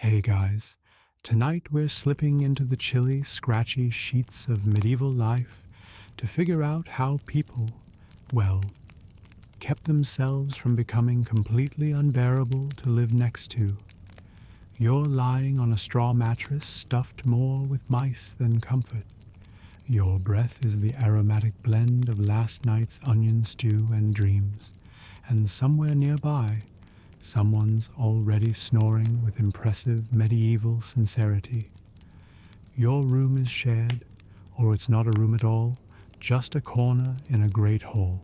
Hey guys, tonight we're slipping into the chilly, scratchy sheets of medieval life to figure out how people, well, kept themselves from becoming completely unbearable to live next to. You're lying on a straw mattress stuffed more with mice than comfort. Your breath is the aromatic blend of last night's onion stew and dreams, and somewhere nearby, someone's already snoring with impressive medieval sincerity. Your room is shared, or it's not a room at all, just a corner in a great hall.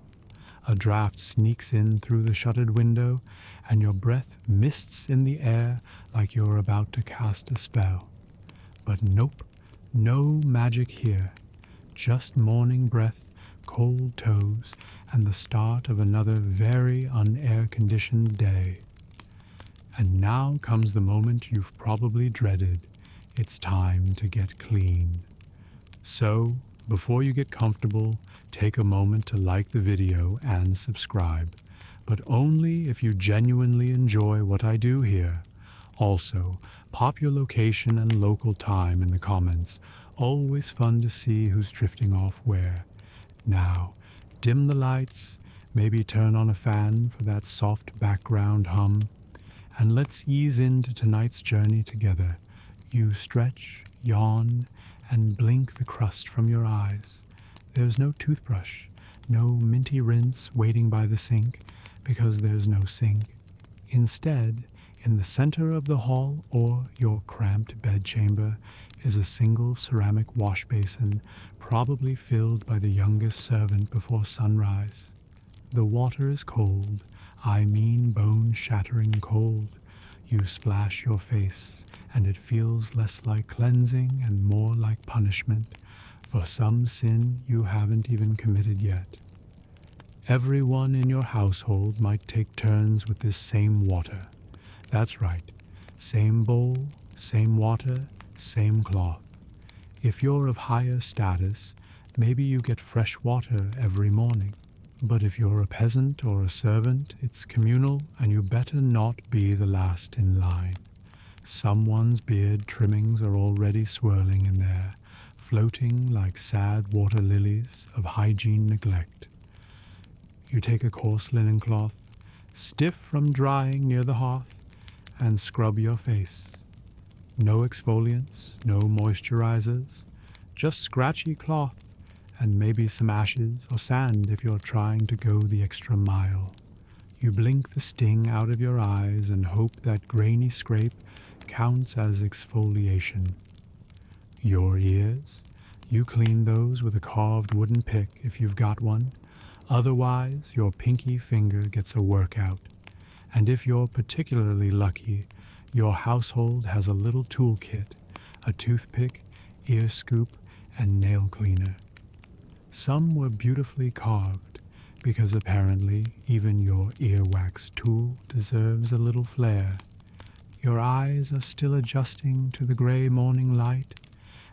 A draft sneaks in through the shuttered window, and your breath mists in the air like you're about to cast a spell. But nope, no magic here. Just morning breath, cold toes, and the start of another very unair-conditioned day. And now comes the moment you've probably dreaded. It's time to get clean. So, before you get comfortable, take a moment to like the video and subscribe, but only if you genuinely enjoy what I do here. Also, pop your location and local time in the comments. Always fun to see who's drifting off where. Now, dim the lights, maybe turn on a fan for that soft background hum, and let's ease into tonight's journey together. You stretch, yawn, and blink the crust from your eyes. There's no toothbrush, no minty rinse waiting by the sink, because there's no sink. Instead, in the center of the hall or your cramped bedchamber is a single ceramic wash basin, probably filled by the youngest servant before sunrise. The water is cold, I mean bone-shattering cold. You splash your face, and it feels less like cleansing and more like punishment for some sin you haven't even committed yet. Everyone in your household might take turns with this same water. That's right, same bowl, same water, same cloth. If you're of higher status, maybe you get fresh water every morning. But if you're a peasant or a servant, it's communal, and you better not be the last in line. Someone's beard trimmings are already swirling in there, floating like sad water lilies of hygiene neglect. You take a coarse linen cloth, stiff from drying near the hearth, and scrub your face. No exfoliants, no moisturizers, just scratchy cloth, and maybe some ashes or sand if you're trying to go the extra mile. You blink the sting out of your eyes and hope that grainy scrape counts as exfoliation. Your ears? You clean those with a carved wooden pick if you've got one. Otherwise, your pinky finger gets a workout. And if you're particularly lucky, your household has a little toolkit, a toothpick, ear scoop, and nail cleaner. Some were beautifully carved, because apparently even your earwax tool deserves a little flair. Your eyes are still adjusting to the gray morning light,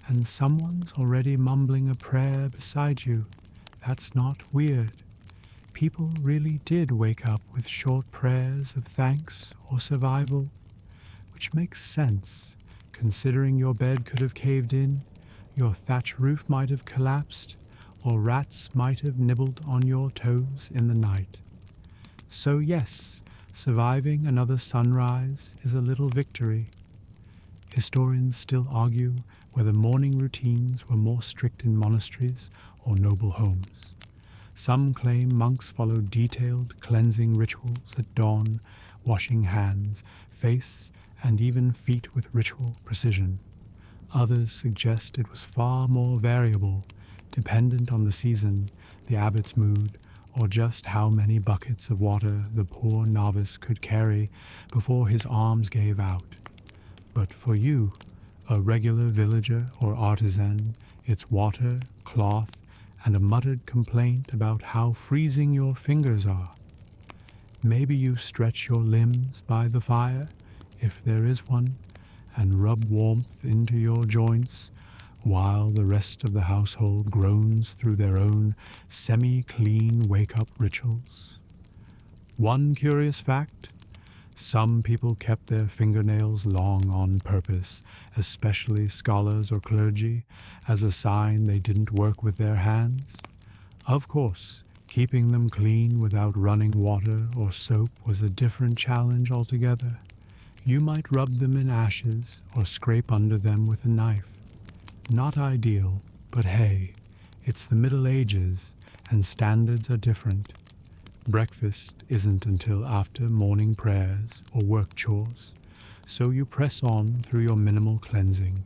and someone's already mumbling a prayer beside you. That's not weird. People really did wake up with short prayers of thanks or survival, which makes sense, considering your bed could have caved in, your thatch roof might have collapsed, or rats might have nibbled on your toes in the night. So yes, surviving another sunrise is a little victory. Historians still argue whether morning routines were more strict in monasteries or noble homes. Some claim monks followed detailed cleansing rituals at dawn, washing hands, face, and even feet with ritual precision. Others suggest it was far more variable, dependent on the season, the abbot's mood, or just how many buckets of water the poor novice could carry before his arms gave out. But for you, a regular villager or artisan, it's water, cloth, and a muttered complaint about how freezing your fingers are. Maybe you stretch your limbs by the fire, if there is one, and rub warmth into your joints, while the rest of the household groans through their own semi-clean wake-up rituals. One curious fact, Some people kept their fingernails long on purpose, especially scholars or clergy, as a sign they didn't work with their hands. Of course, keeping them clean without running water or soap was a different challenge altogether. You might rub them in ashes or scrape under them with a knife. Not ideal, but hey, it's the Middle Ages and standards are different. Breakfast isn't until after morning prayers or work chores, so you press on through your minimal cleansing.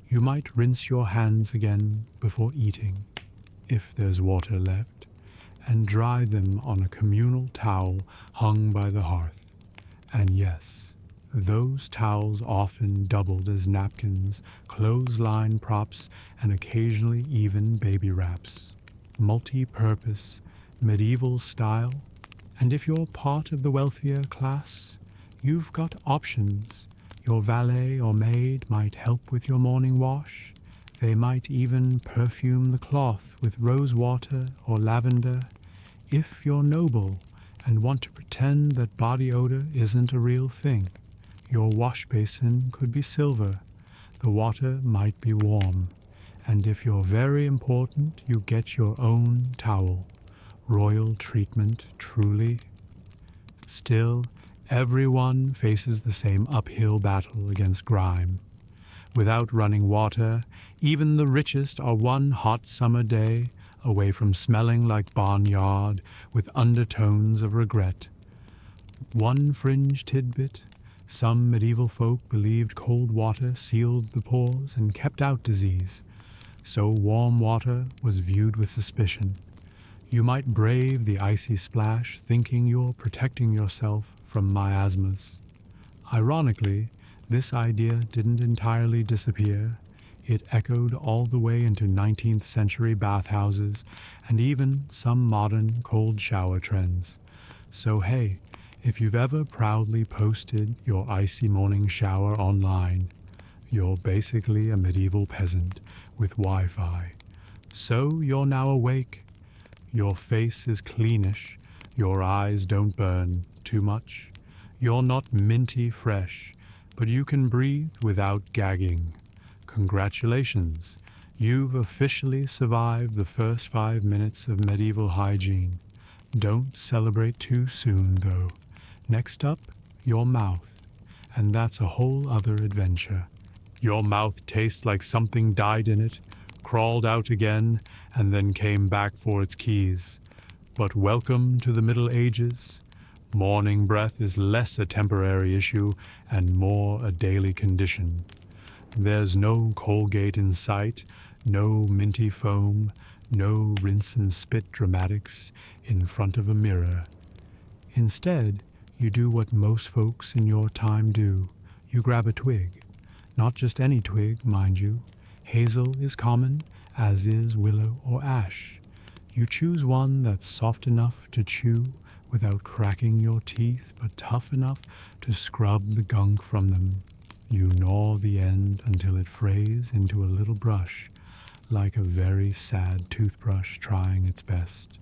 You might rinse your hands again before eating, if there's water left, and dry them on a communal towel hung by the hearth. And yes, those towels often doubled as napkins, clothesline props, and occasionally even baby wraps. Multi-purpose, medieval style, and if you're part of the wealthier class, you've got options. Your valet or maid might help with your morning wash. They might even perfume the cloth with rose water or lavender. If you're noble and want to pretend that body odor isn't a real thing, your wash basin could be silver. The water might be warm. And if you're very important, you get your own towel. Royal treatment, truly. Still, everyone faces the same uphill battle against grime. Without running water, even the richest are one hot summer day away from smelling like barnyard with undertones of regret. One fringe tidbit: some medieval folk believed cold water sealed the pores and kept out disease, so warm water was viewed with suspicion. You might brave the icy splash thinking you're protecting yourself from miasmas. Ironically, this idea didn't entirely disappear. It echoed all the way into 19th century bathhouses and even some modern cold shower trends. So hey, if you've ever proudly posted your icy morning shower online, you're basically a medieval peasant with Wi-Fi. So you're now awake. Your face is cleanish. Your eyes don't burn too much. You're not minty fresh, but you can breathe without gagging. Congratulations, you've officially survived the first 5 minutes of medieval hygiene. Don't celebrate too soon, though. Next up, your mouth. And that's a whole other adventure. Your mouth tastes like something died in it, crawled out again, and then came back for its keys. But welcome to the Middle Ages. Morning breath is less a temporary issue and more a daily condition. There's no Colgate in sight, no minty foam, no rinse and spit dramatics in front of a mirror. Instead, you do what most folks in your time do. You grab a twig. Not just any twig, mind you. Hazel is common, as is willow or ash. You choose one that's soft enough to chew without cracking your teeth, but tough enough to scrub the gunk from them. You gnaw the end until it frays into a little brush, like a very sad toothbrush trying its best.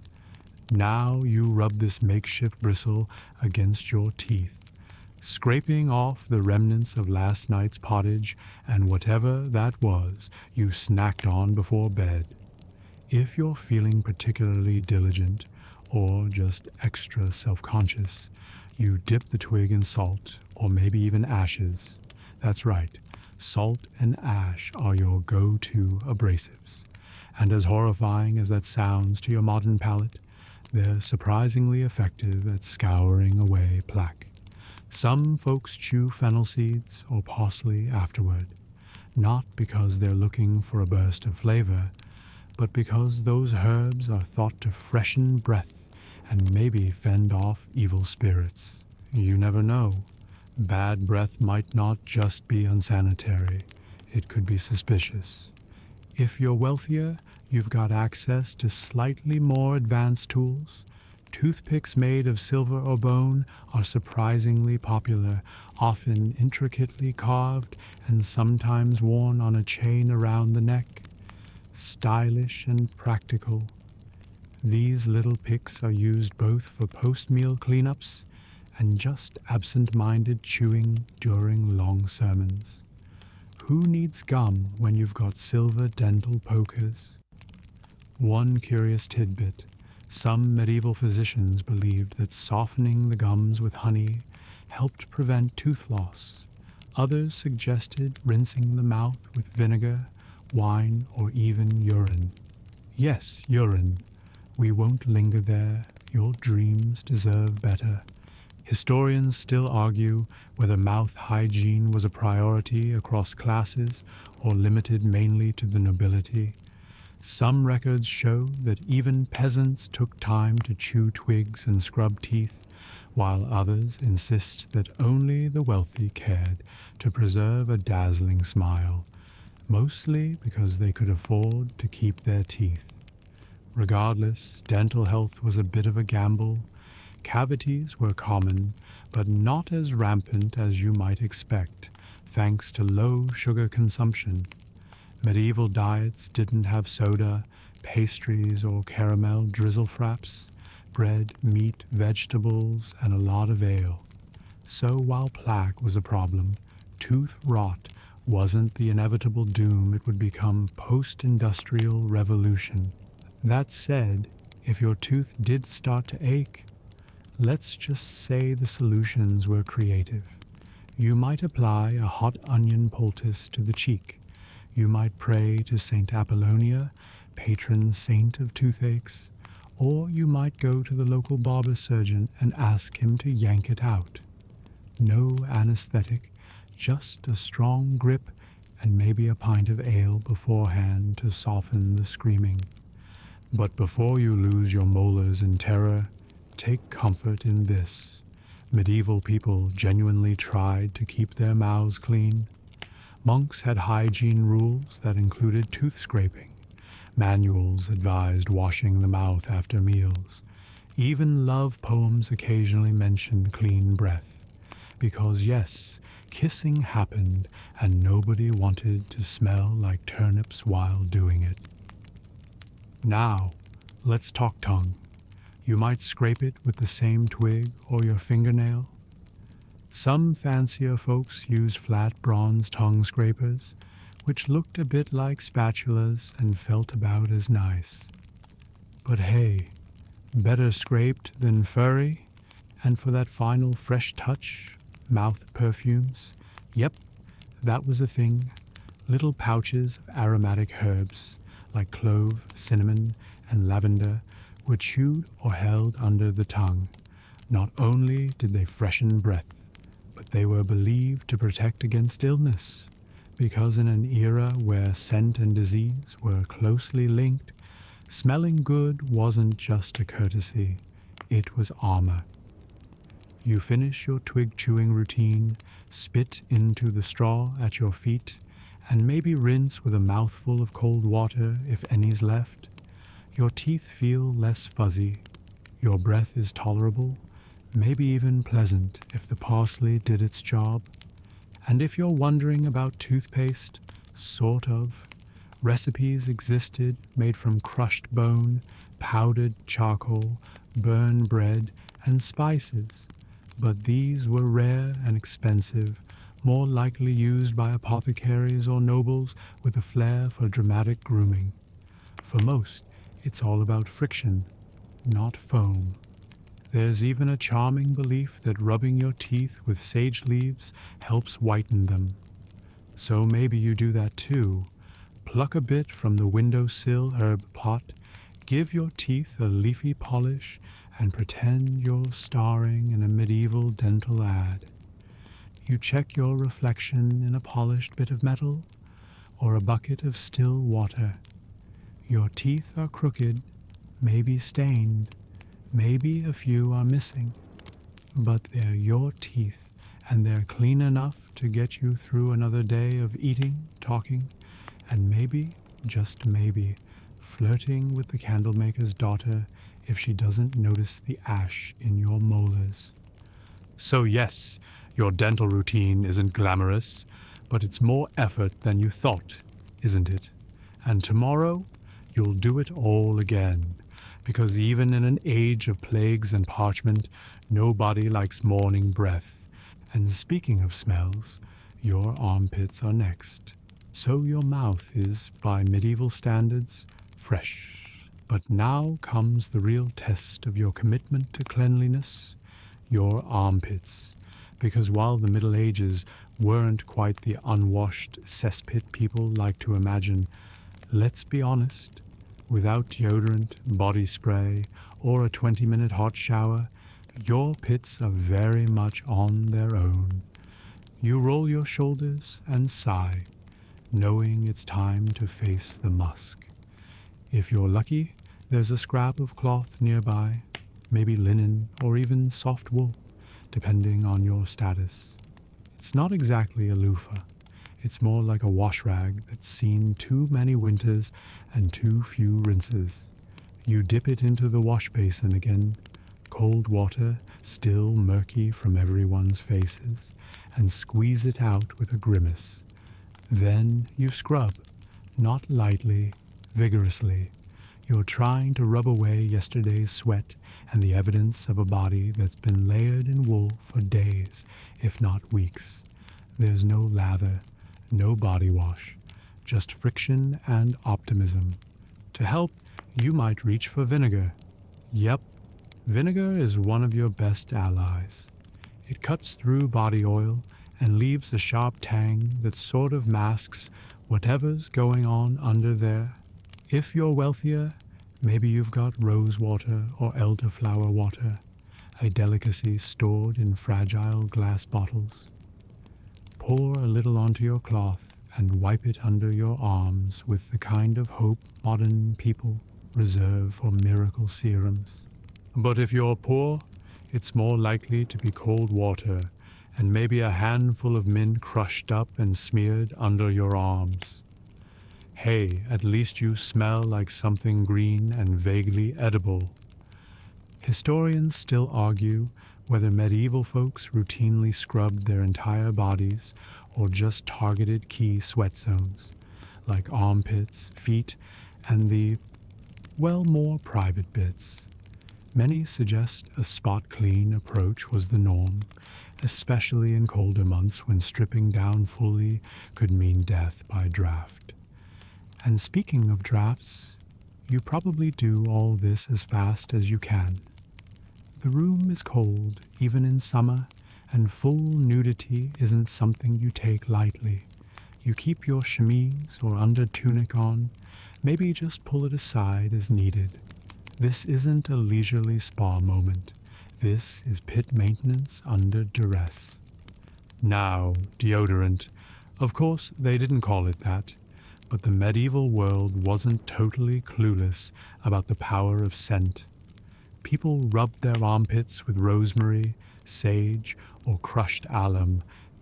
Now you rub this makeshift bristle against your teeth, scraping off the remnants of last night's pottage and whatever that was you snacked on before bed. If you're feeling particularly diligent or just extra self-conscious, you dip the twig in salt or maybe even ashes. That's right, salt and ash are your go-to abrasives. And as horrifying as that sounds to your modern palate, they're surprisingly effective at scouring away plaque. Some folks chew fennel seeds or parsley afterward, not because they're looking for a burst of flavor, but because those herbs are thought to freshen breath and maybe fend off evil spirits. You never know. Bad breath might not just be unsanitary. It could be suspicious. If you're wealthier, you've got access to slightly more advanced tools. Toothpicks made of silver or bone are surprisingly popular, often intricately carved and sometimes worn on a chain around the neck. Stylish and practical. These little picks are used both for post-meal cleanups and just absent-minded chewing during long sermons. Who needs gum when you've got silver dental pokers? One curious tidbit: some medieval physicians believed that softening the gums with honey helped prevent tooth loss. Others suggested rinsing the mouth with vinegar, wine, or even urine. Yes, urine. We won't linger there. Your dreams deserve better. Historians still argue whether mouth hygiene was a priority across classes or limited mainly to the nobility. Some records show that even peasants took time to chew twigs and scrub teeth, while others insist that only the wealthy cared to preserve a dazzling smile, mostly because they could afford to keep their teeth. Regardless, dental health was a bit of a gamble. Cavities were common, but not as rampant as you might expect, thanks to low sugar consumption. Medieval diets didn't have soda, pastries, or caramel drizzle fraps, bread, meat, vegetables, and a lot of ale. So while plaque was a problem, tooth rot wasn't the inevitable doom it would become post-industrial revolution. That said, if your tooth did start to ache, let's just say the solutions were creative. You might apply a hot onion poultice to the cheek. You might pray to Saint Apollonia, patron saint of toothaches, or you might go to the local barber surgeon and ask him to yank it out. No anesthetic, just a strong grip and maybe a pint of ale beforehand to soften the screaming. But before you lose your molars in terror, take comfort in this. Medieval people genuinely tried to keep their mouths clean. Monks had hygiene rules that included tooth scraping. Manuals advised washing the mouth after meals. Even love poems occasionally mentioned clean breath. Because yes, kissing happened and nobody wanted to smell like turnips while doing it. Now, let's talk tongue. You might scrape it with the same twig or your fingernail. Some fancier folks used flat bronze tongue scrapers, which looked a bit like spatulas and felt about as nice. But hey, better scraped than furry, and for that final fresh touch, mouth perfumes. Yep, that was a thing. Little pouches of aromatic herbs, like clove, cinnamon, and lavender, were chewed or held under the tongue. Not only did they freshen breath, but they were believed to protect against illness, because in an era where scent and disease were closely linked, smelling good wasn't just a courtesy, it was armor. You finish your twig chewing routine, spit into the straw at your feet, and maybe rinse with a mouthful of cold water if any's left. Your teeth feel less fuzzy, your breath is tolerable, maybe even pleasant if the parsley did its job. And if you're wondering about toothpaste, sort of. Recipes existed made from crushed bone, powdered charcoal, burned bread, and spices. But these were rare and expensive, more likely used by apothecaries or nobles with a flair for dramatic grooming. For most, it's all about friction, not foam. There's even a charming belief that rubbing your teeth with sage leaves helps whiten them. So maybe you do that too. Pluck a bit from the windowsill herb pot, give your teeth a leafy polish, and pretend you're starring in a medieval dental ad. You check your reflection in a polished bit of metal or a bucket of still water. Your teeth are crooked, maybe stained, maybe a few are missing, but they're your teeth, and they're clean enough to get you through another day of eating, talking, and maybe, just maybe, flirting with the candlemaker's daughter if she doesn't notice the ash in your molars. So yes, your dental routine isn't glamorous, but it's more effort than you thought, isn't it? And tomorrow, you'll do it all again. because even in an age of plagues and parchment, nobody likes morning breath. And speaking of smells, your armpits are next. So your mouth is, by medieval standards, fresh. But now comes the real test of your commitment to cleanliness, your armpits. Because while the Middle Ages weren't quite the unwashed cesspit people like to imagine, let's be honest, without deodorant, body spray, or a 20-minute hot shower, your pits are very much on their own. You roll your shoulders and sigh, knowing it's time to face the musk. If you're lucky, there's a scrap of cloth nearby, maybe linen or even soft wool, depending on your status. It's not exactly a loofah. It's more like a wash rag that's seen too many winters and too few rinses. You dip it into the wash basin again, cold water still murky from everyone's faces, and squeeze it out with a grimace. Then you scrub, not lightly, vigorously. You're trying to rub away yesterday's sweat and the evidence of a body that's been layered in wool for days, if not weeks. There's no lather, no body wash, just friction and optimism. To help, you might reach for vinegar. Yep, vinegar is one of your best allies. It cuts through body oil and leaves a sharp tang that sort of masks whatever's going on under there. If you're wealthier, maybe you've got rose water or elderflower water, a delicacy stored in fragile glass bottles. Pour a little onto your cloth and wipe it under your arms with the kind of hope modern people reserve for miracle serums. But if you're poor, it's more likely to be cold water and maybe a handful of mint crushed up and smeared under your arms. Hey, at least you smell like something green and vaguely edible. Historians still argue whether medieval folks routinely scrubbed their entire bodies or just targeted key sweat zones, like armpits, feet, and the, well, more private bits. Many suggest a spot-clean approach was the norm, especially in colder months when stripping down fully could mean death by draft. And speaking of drafts, you probably do all this as fast as you can. The room is cold, even in summer, and full nudity isn't something you take lightly. You keep your chemise or under tunic on, maybe just pull it aside as needed. This isn't a leisurely spa moment. This is pit maintenance under duress. Now, deodorant. Of course, they didn't call it that, but the medieval world wasn't totally clueless about the power of scent. People rubbed their armpits with rosemary, sage, or crushed alum.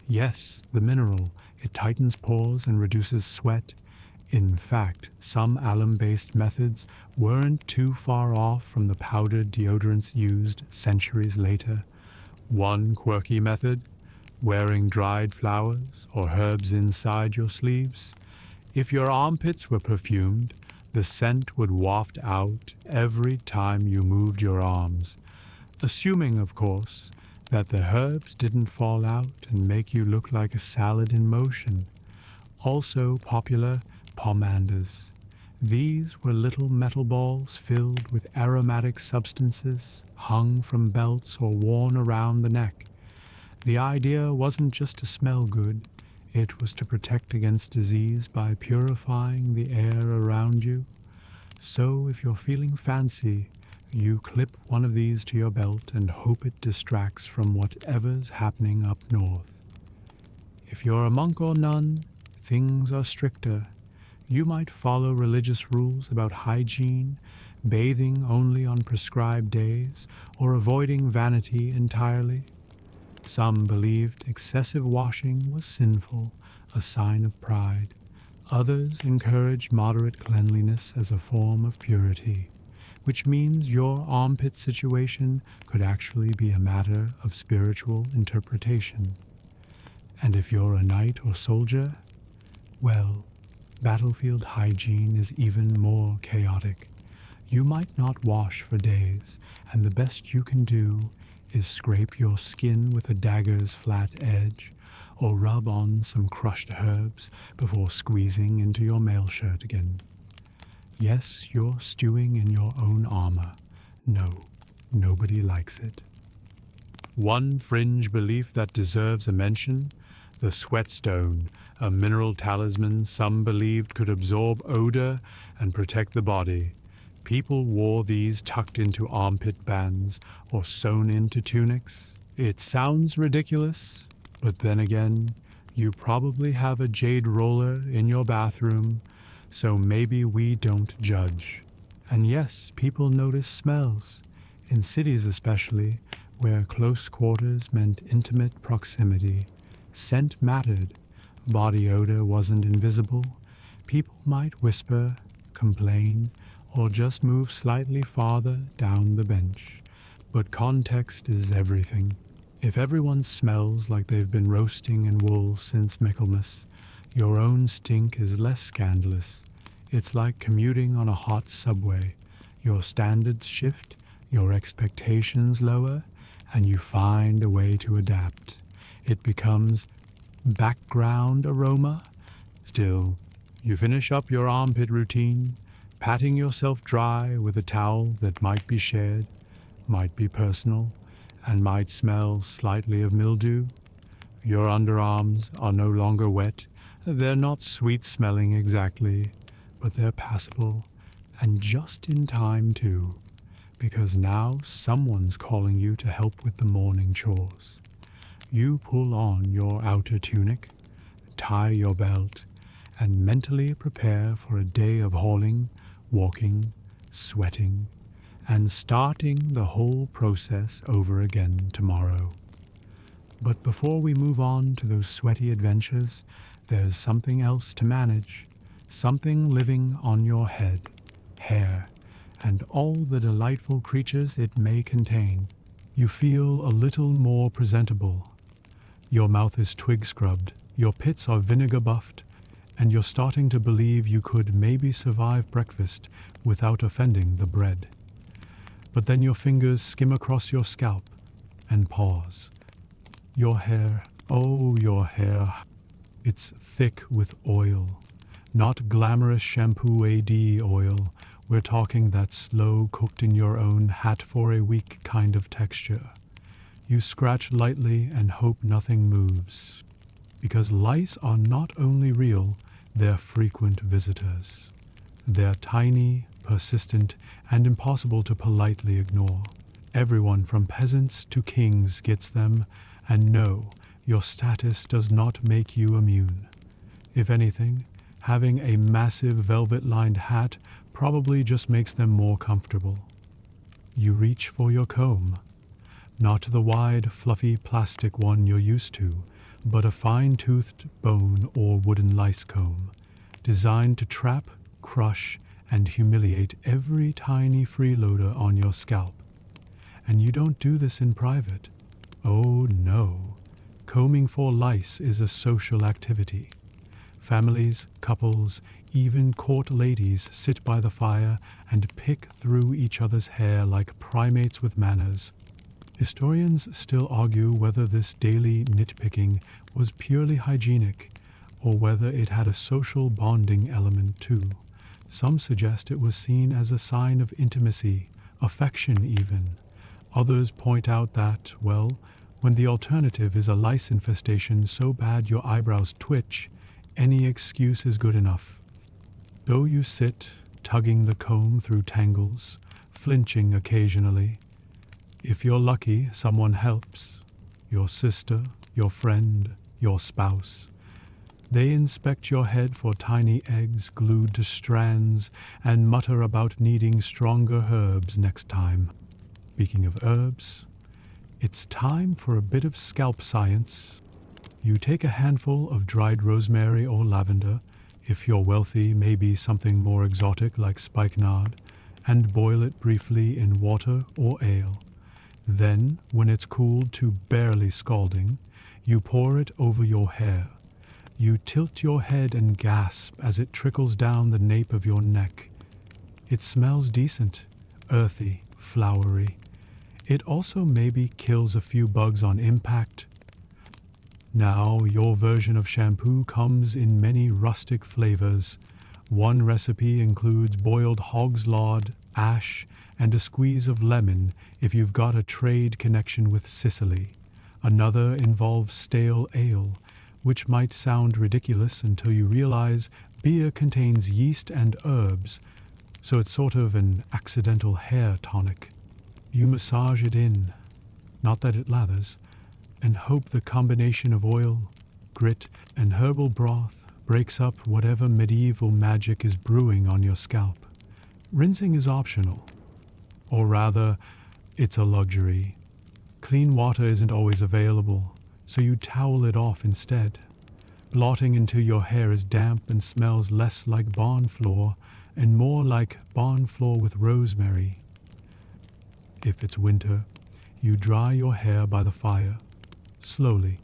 Yes, the mineral. It tightens pores and reduces sweat. In fact, some alum-based methods weren't too far off from the powdered deodorants used centuries later. One quirky method, wearing dried flowers or herbs inside your sleeves. If your armpits were perfumed, the scent would waft out every time you moved your arms, assuming, of course, that the herbs didn't fall out and make you look like a salad in motion. Also popular, pomanders. These were little metal balls filled with aromatic substances hung from belts or worn around the neck. The idea wasn't just to smell good, it was to protect against disease by purifying the air around you. So if you're feeling fancy, you clip one of these to your belt and hope it distracts from whatever's happening up north. If you're a monk or nun, things are stricter. You might follow religious rules about hygiene, bathing only on prescribed days, or avoiding vanity entirely. Some believed excessive washing was sinful, a sign of pride. Others encouraged moderate cleanliness as a form of purity, which means your armpit situation could actually be a matter of spiritual interpretation. And if you're a knight or soldier, well, battlefield hygiene is even more chaotic. You might not wash for days, and the best you can do is scrape your skin with a dagger's flat edge, or rub on some crushed herbs before squeezing into your mail shirt again. Yes, you're stewing in your own armor. No, nobody likes it. One fringe belief that deserves a mention: the sweatstone, a mineral talisman some believed could absorb odor and protect the body. People wore these tucked into armpit bands or sewn into tunics. It sounds ridiculous, but then again, you probably have a jade roller in your bathroom, so maybe we don't judge. And yes, people notice smells, in cities especially, where close quarters meant intimate proximity. Scent mattered. Body odor wasn't invisible. People might whisper, complain, or just move slightly farther down the bench. But context is everything. If everyone smells like they've been roasting in wool since Michaelmas, your own stink is less scandalous. It's like commuting on a hot subway. Your standards shift, your expectations lower, and you find a way to adapt. It becomes background aroma. Still, you finish up your armpit routine, patting yourself dry with a towel that might be shared, might be personal, and might smell slightly of mildew. Your underarms are no longer wet. They're not sweet-smelling exactly, but they're passable, and just in time too, because now someone's calling you to help with the morning chores. You pull on your outer tunic, tie your belt, and mentally prepare for a day of hauling, walking, sweating, and starting the whole process over again tomorrow. But before we move on to those sweaty adventures, there's something else to manage, something living on your head, hair, and all the delightful creatures it may contain. You feel a little more presentable. Your mouth is twig scrubbed, your pits are vinegar buffed, and you're starting to believe you could maybe survive breakfast without offending the bread. But then your fingers skim across your scalp and pause. Your hair, oh, your hair, it's thick with oil. Not glamorous shampoo AD oil. We're talking that slow, cooked in your own hat for a week kind of texture. You scratch lightly and hope nothing moves. Because lice are not only real, they're frequent visitors. They're tiny, persistent, and impossible to politely ignore. Everyone from peasants to kings gets them, and no, your status does not make you immune. If anything, having a massive velvet-lined hat probably just makes them more comfortable. You reach for your comb. Not the wide, fluffy plastic one you're used to, but a fine-toothed bone or wooden lice comb, designed to trap, crush, and humiliate every tiny freeloader on your scalp. And you don't do this in private. Oh no. Combing for lice is a social activity. Families, couples, even court ladies sit by the fire and pick through each other's hair like primates with manners. Historians still argue whether this daily nitpicking was purely hygienic or whether it had a social bonding element too. Some suggest it was seen as a sign of intimacy, affection even. Others point out that, well, when the alternative is a lice infestation so bad your eyebrows twitch, any excuse is good enough. Though you sit, tugging the comb through tangles, flinching occasionally. If you're lucky, someone helps. Your sister, your friend, your spouse. They inspect your head for tiny eggs glued to strands and mutter about needing stronger herbs next time. Speaking of herbs, it's time for a bit of scalp science. You take a handful of dried rosemary or lavender, if you're wealthy, maybe something more exotic like spikenard, and boil it briefly in water or ale. Then, when it's cooled to barely scalding, you pour it over your hair. You tilt your head and gasp as it trickles down the nape of your neck. It smells decent, earthy, flowery. It also maybe kills a few bugs on impact. Now, your version of shampoo comes in many rustic flavors. One recipe includes boiled hog's lard, ash, and a squeeze of lemon if you've got a trade connection with Sicily. Another involves stale ale, which might sound ridiculous until you realize beer contains yeast and herbs, so it's sort of an accidental hair tonic. You massage it in, not that it lathers, and hope the combination of oil, grit, and herbal broth breaks up whatever medieval magic is brewing on your scalp. Rinsing is optional, or rather, it's a luxury. Clean water isn't always available, so you towel it off instead. Blotting until your hair is damp and smells less like barn floor and more like barn floor with rosemary. If it's winter, you dry your hair by the fire, slowly,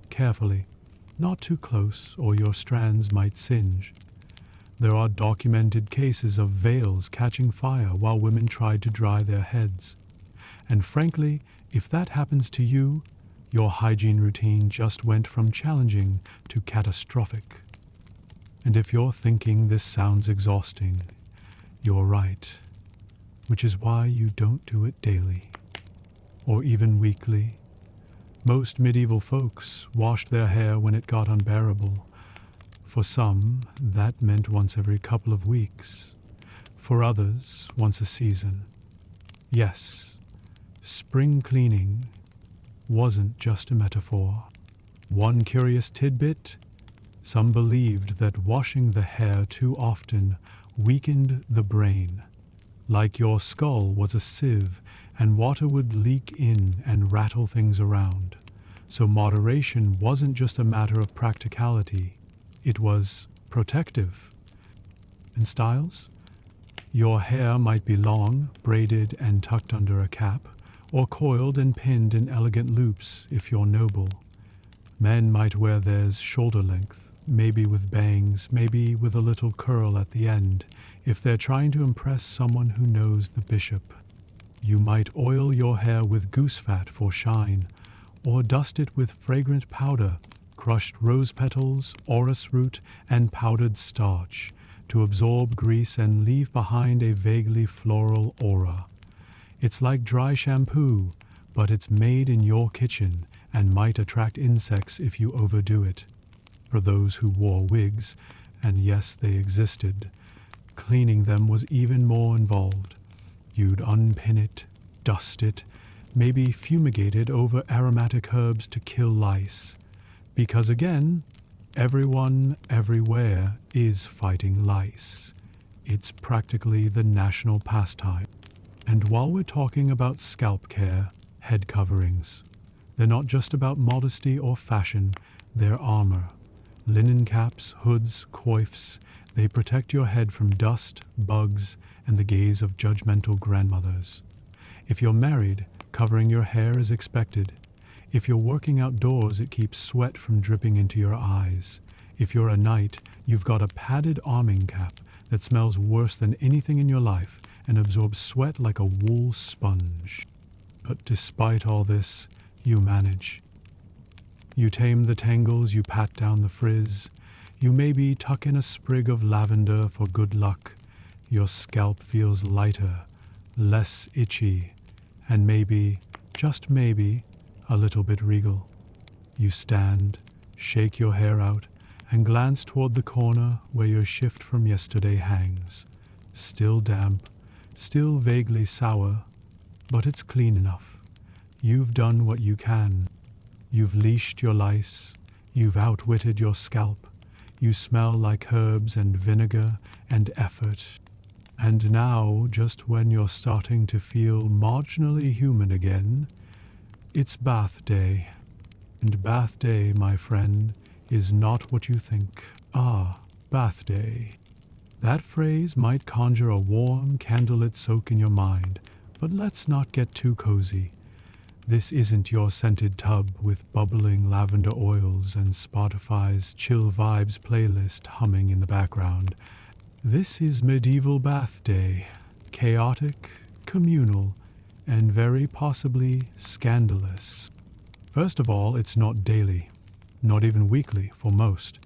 carefully, not too close or your strands might singe. There are documented cases of veils catching fire while women tried to dry their heads. And frankly, if that happens to you, your hygiene routine just went from challenging to catastrophic. And if you're thinking this sounds exhausting, you're right, which is why you don't do it daily, or even weekly. Most medieval folks washed their hair when it got unbearable. For some, that meant once every couple of weeks. For others, once a season. Yes, spring cleaning wasn't just a metaphor. One curious tidbit: some believed that washing the hair too often weakened the brain, like your skull was a sieve and water would leak in and rattle things around. So moderation wasn't just a matter of practicality, it was protective. And styles? Your hair might be long, braided and tucked under a cap, or coiled and pinned in elegant loops if you're noble. Men might wear theirs shoulder length, maybe with bangs, maybe with a little curl at the end, if they're trying to impress someone who knows the bishop. You might oil your hair with goose fat for shine, or dust it with fragrant powder, crushed rose petals, orris root, and powdered starch, to absorb grease and leave behind a vaguely floral aura. It's like dry shampoo, but it's made in your kitchen and might attract insects if you overdo it. For those who wore wigs, and yes, they existed, cleaning them was even more involved. You'd unpin it, dust it, maybe fumigate it over aromatic herbs to kill lice. Because again, everyone, everywhere is fighting lice. It's practically the national pastime. And while we're talking about scalp care, head coverings, they're not just about modesty or fashion, they're armor. Linen caps, hoods, coifs, they protect your head from dust, bugs, and the gaze of judgmental grandmothers. If you're married, covering your hair is expected. If you're working outdoors, it keeps sweat from dripping into your eyes. If you're a knight, you've got a padded arming cap that smells worse than anything in your life and absorbs sweat like a wool sponge. But despite all this, you manage. You tame the tangles, you pat down the frizz. You maybe tuck in a sprig of lavender for good luck. Your scalp feels lighter, less itchy, and maybe, just maybe, a little bit regal. You stand, shake your hair out, and glance toward the corner where your shift from yesterday hangs. Still damp, still vaguely sour, but it's clean enough. You've done what you can. You've leashed your lice. You've outwitted your scalp. You smell like herbs and vinegar and effort. And now, just when you're starting to feel marginally human again, it's bath day. And bath day, my friend, is not what you think. Ah, bath day. That phrase might conjure a warm, candlelit soak in your mind, but let's not get too cozy. This isn't your scented tub with bubbling lavender oils and Spotify's chill vibes playlist humming in the background. This is medieval bath day, chaotic, communal, and very possibly scandalous. First of all, it's not daily, not even weekly for most.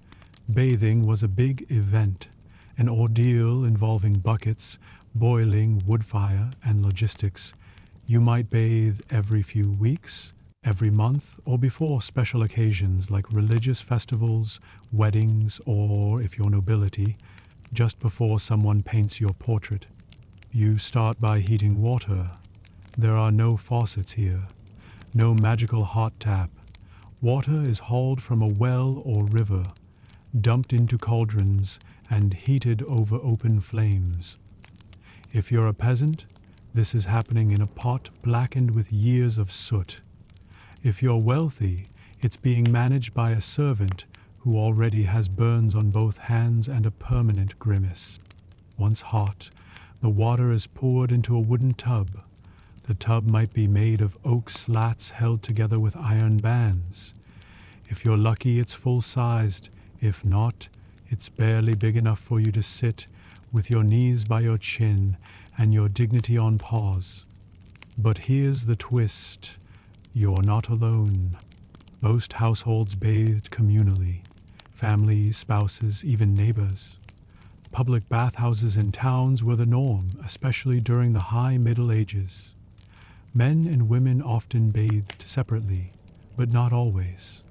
Bathing was a big event, an ordeal involving buckets, boiling, wood fire, and logistics. You might bathe every few weeks, every month, or before special occasions like religious festivals, weddings, or, if you're nobility, just before someone paints your portrait. You start by heating water. There are no faucets here, no magical hot tap. Water is hauled from a well or river, dumped into cauldrons, and heated over open flames. If you're a peasant, this is happening in a pot blackened with years of soot. If you're wealthy, it's being managed by a servant who already has burns on both hands and a permanent grimace. Once hot, the water is poured into a wooden tub. The tub might be made of oak slats held together with iron bands. If you're lucky, it's full-sized. If not, it's barely big enough for you to sit with your knees by your chin and your dignity on pause. But here's the twist. You're not alone. Most households bathed communally. Families, spouses, even neighbors. Public bathhouses in towns were the norm, especially during the high Middle Ages. Men and women often bathed separately, but not always.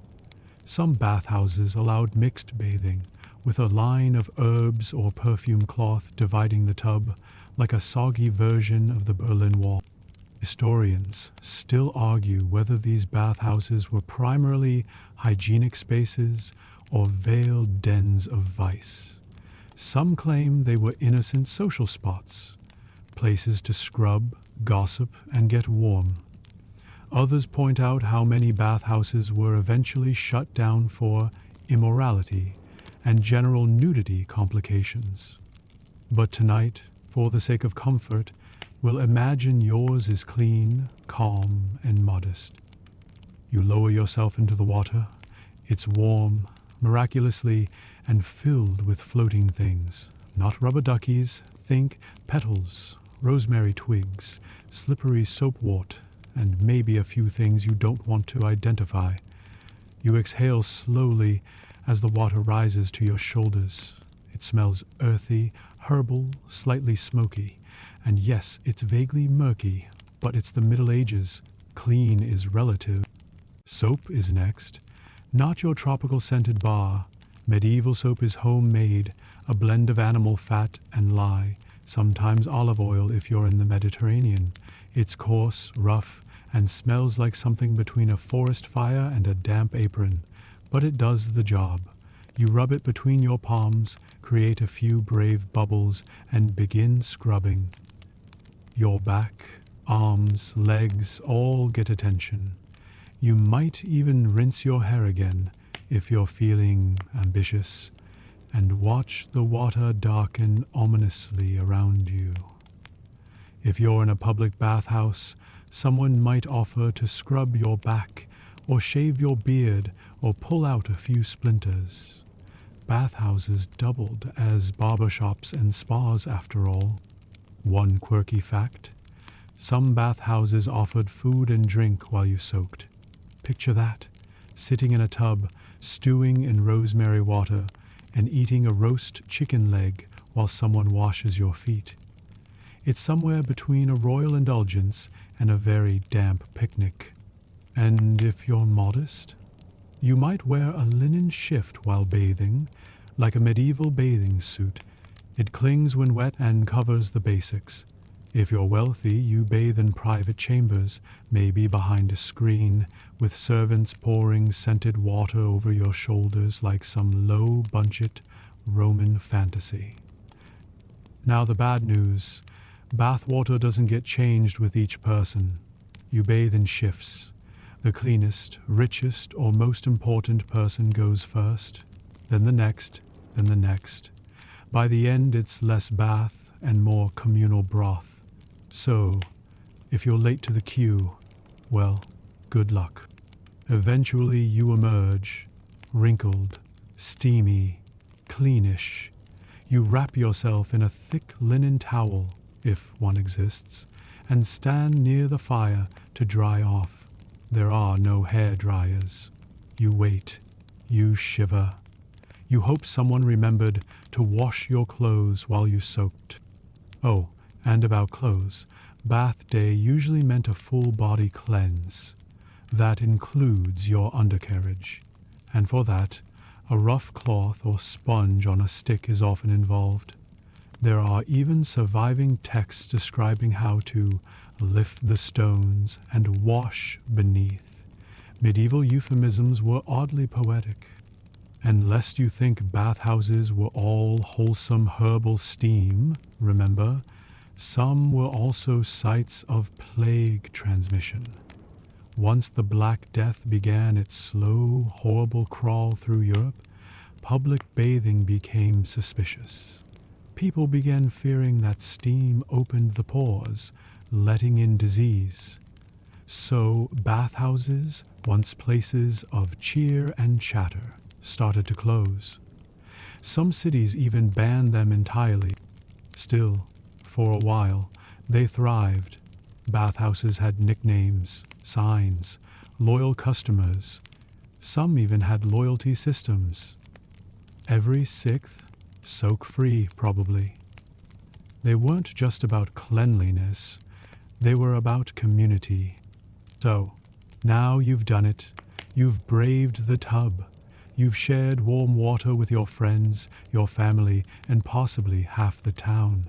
Some bathhouses allowed mixed bathing, with a line of herbs or perfume cloth dividing the tub, like a soggy version of the Berlin Wall. Historians still argue whether these bathhouses were primarily hygienic spaces or veiled dens of vice. Some claim they were innocent social spots, places to scrub, gossip, and get warm. Others point out how many bathhouses were eventually shut down for immorality and general nudity complications. But tonight, for the sake of comfort, we'll imagine yours is clean, calm, and modest. You lower yourself into the water. It's warm, miraculously, and filled with floating things. Not rubber duckies, think petals, rosemary twigs, slippery soapwort, and maybe a few things you don't want to identify. You exhale slowly as the water rises to your shoulders. It smells earthy, herbal, slightly smoky. And yes, it's vaguely murky, but it's the Middle Ages. Clean is relative. Soap is next. Not your tropical scented bar. Medieval soap is homemade, a blend of animal fat and lye, sometimes olive oil if you're in the Mediterranean. It's coarse, rough, and smells like something between a forest fire and a damp apron. But it does the job. You rub it between your palms, create a few brave bubbles, and begin scrubbing. Your back, arms, legs all get attention. You might even rinse your hair again if you're feeling ambitious, and watch the water darken ominously around you. If you're in a public bathhouse, someone might offer to scrub your back or shave your beard or pull out a few splinters. Bathhouses doubled as barbershops and spas after all. One quirky fact: some bathhouses offered food and drink while you soaked. Picture that, sitting in a tub, stewing in rosemary water, and eating a roast chicken leg while someone washes your feet. It's somewhere between a royal indulgence and a very damp picnic. And if you're modest, you might wear a linen shift while bathing, like a medieval bathing suit. It clings when wet and covers the basics. If you're wealthy, you bathe in private chambers, maybe behind a screen, with servants pouring scented water over your shoulders like some low-budget Roman fantasy. Now the bad news: bathwater doesn't get changed with each person. You bathe in shifts. The cleanest, richest, or most important person goes first, then the next, then the next. By the end, it's less bath and more communal broth. So, if you're late to the queue, well, good luck. Eventually you emerge, wrinkled, steamy, cleanish. You wrap yourself in a thick linen towel, if one exists, and stand near the fire to dry off. There are no hair dryers. You wait. You shiver. You hope someone remembered to wash your clothes while you soaked. Oh, and about clothes, bath day usually meant a full body cleanse. That includes your undercarriage. And for that, a rough cloth or sponge on a stick is often involved. There are even surviving texts describing how to lift the stones and wash beneath. Medieval euphemisms were oddly poetic. And lest you think bathhouses were all wholesome herbal steam, remember, some were also sites of plague transmission. Once the Black Death began its slow, horrible crawl through Europe, public bathing became suspicious. People began fearing that steam opened the pores, letting in disease. So bathhouses, once places of cheer and chatter, started to close. Some cities even banned them entirely. Still, for a while, they thrived. Bathhouses had nicknames, signs, loyal customers. Some even had loyalty systems. Every sixth, soak-free probably. They weren't just about cleanliness, they were about community. So, now you've done it. You've braved the tub. You've shared warm water with your friends, your family, and possibly half the town.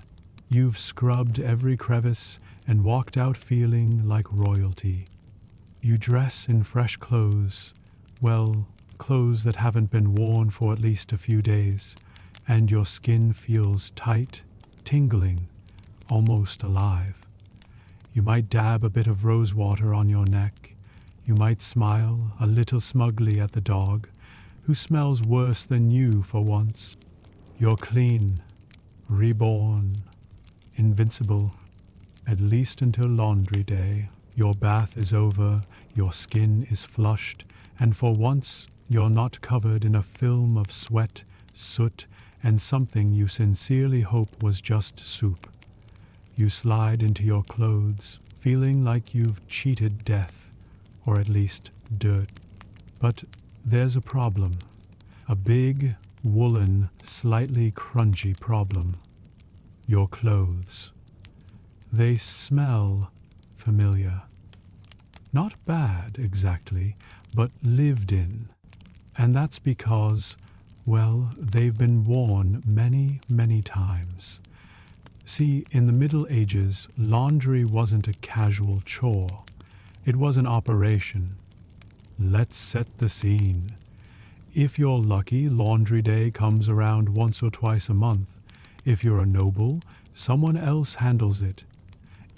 You've scrubbed every crevice and walked out feeling like royalty. You dress in fresh clothes, well, clothes that haven't been worn for at least a few days, and your skin feels tight, tingling, almost alive. You might dab a bit of rose water on your neck. You might smile a little smugly at the dog, who smells worse than you for once. You're clean, reborn, invincible, at least until laundry day. Your bath is over, your skin is flushed, and for once you're not covered in a film of sweat, soot, and something you sincerely hope was just soup. You slide into your clothes, feeling like you've cheated death, or at least dirt. But there's a problem. A big, woolen, slightly crunchy problem. Your clothes. They smell familiar. Not bad, exactly, but lived in. And that's because, well, they've been worn many, many times. See, in the Middle Ages, laundry wasn't a casual chore. It was an operation. Let's set the scene. If you're lucky, laundry day comes around once or twice a month. If you're a noble, someone else handles it.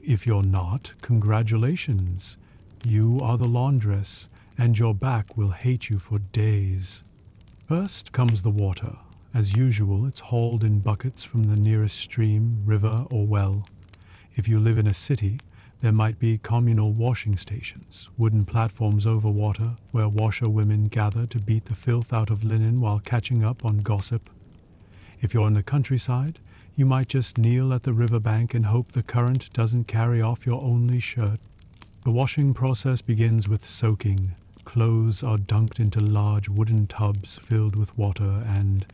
If you're not, congratulations. You are the laundress, and your back will hate you for days. First comes the water. As usual, it's hauled in buckets from the nearest stream, river, or well. If you live in a city, there might be communal washing stations, wooden platforms over water, where washerwomen gather to beat the filth out of linen while catching up on gossip. If you're in the countryside, you might just kneel at the riverbank and hope the current doesn't carry off your only shirt. The washing process begins with soaking. Clothes are dunked into large wooden tubs filled with water and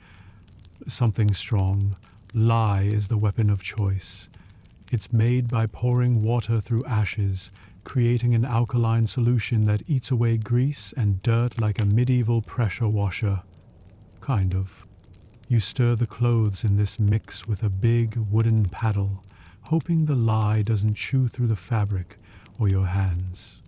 something strong. Lye is the weapon of choice. It's made by pouring water through ashes, creating an alkaline solution that eats away grease and dirt like a medieval pressure washer. Kind of. You stir the clothes in this mix with a big wooden paddle, hoping the lye doesn't chew through the fabric or your hands.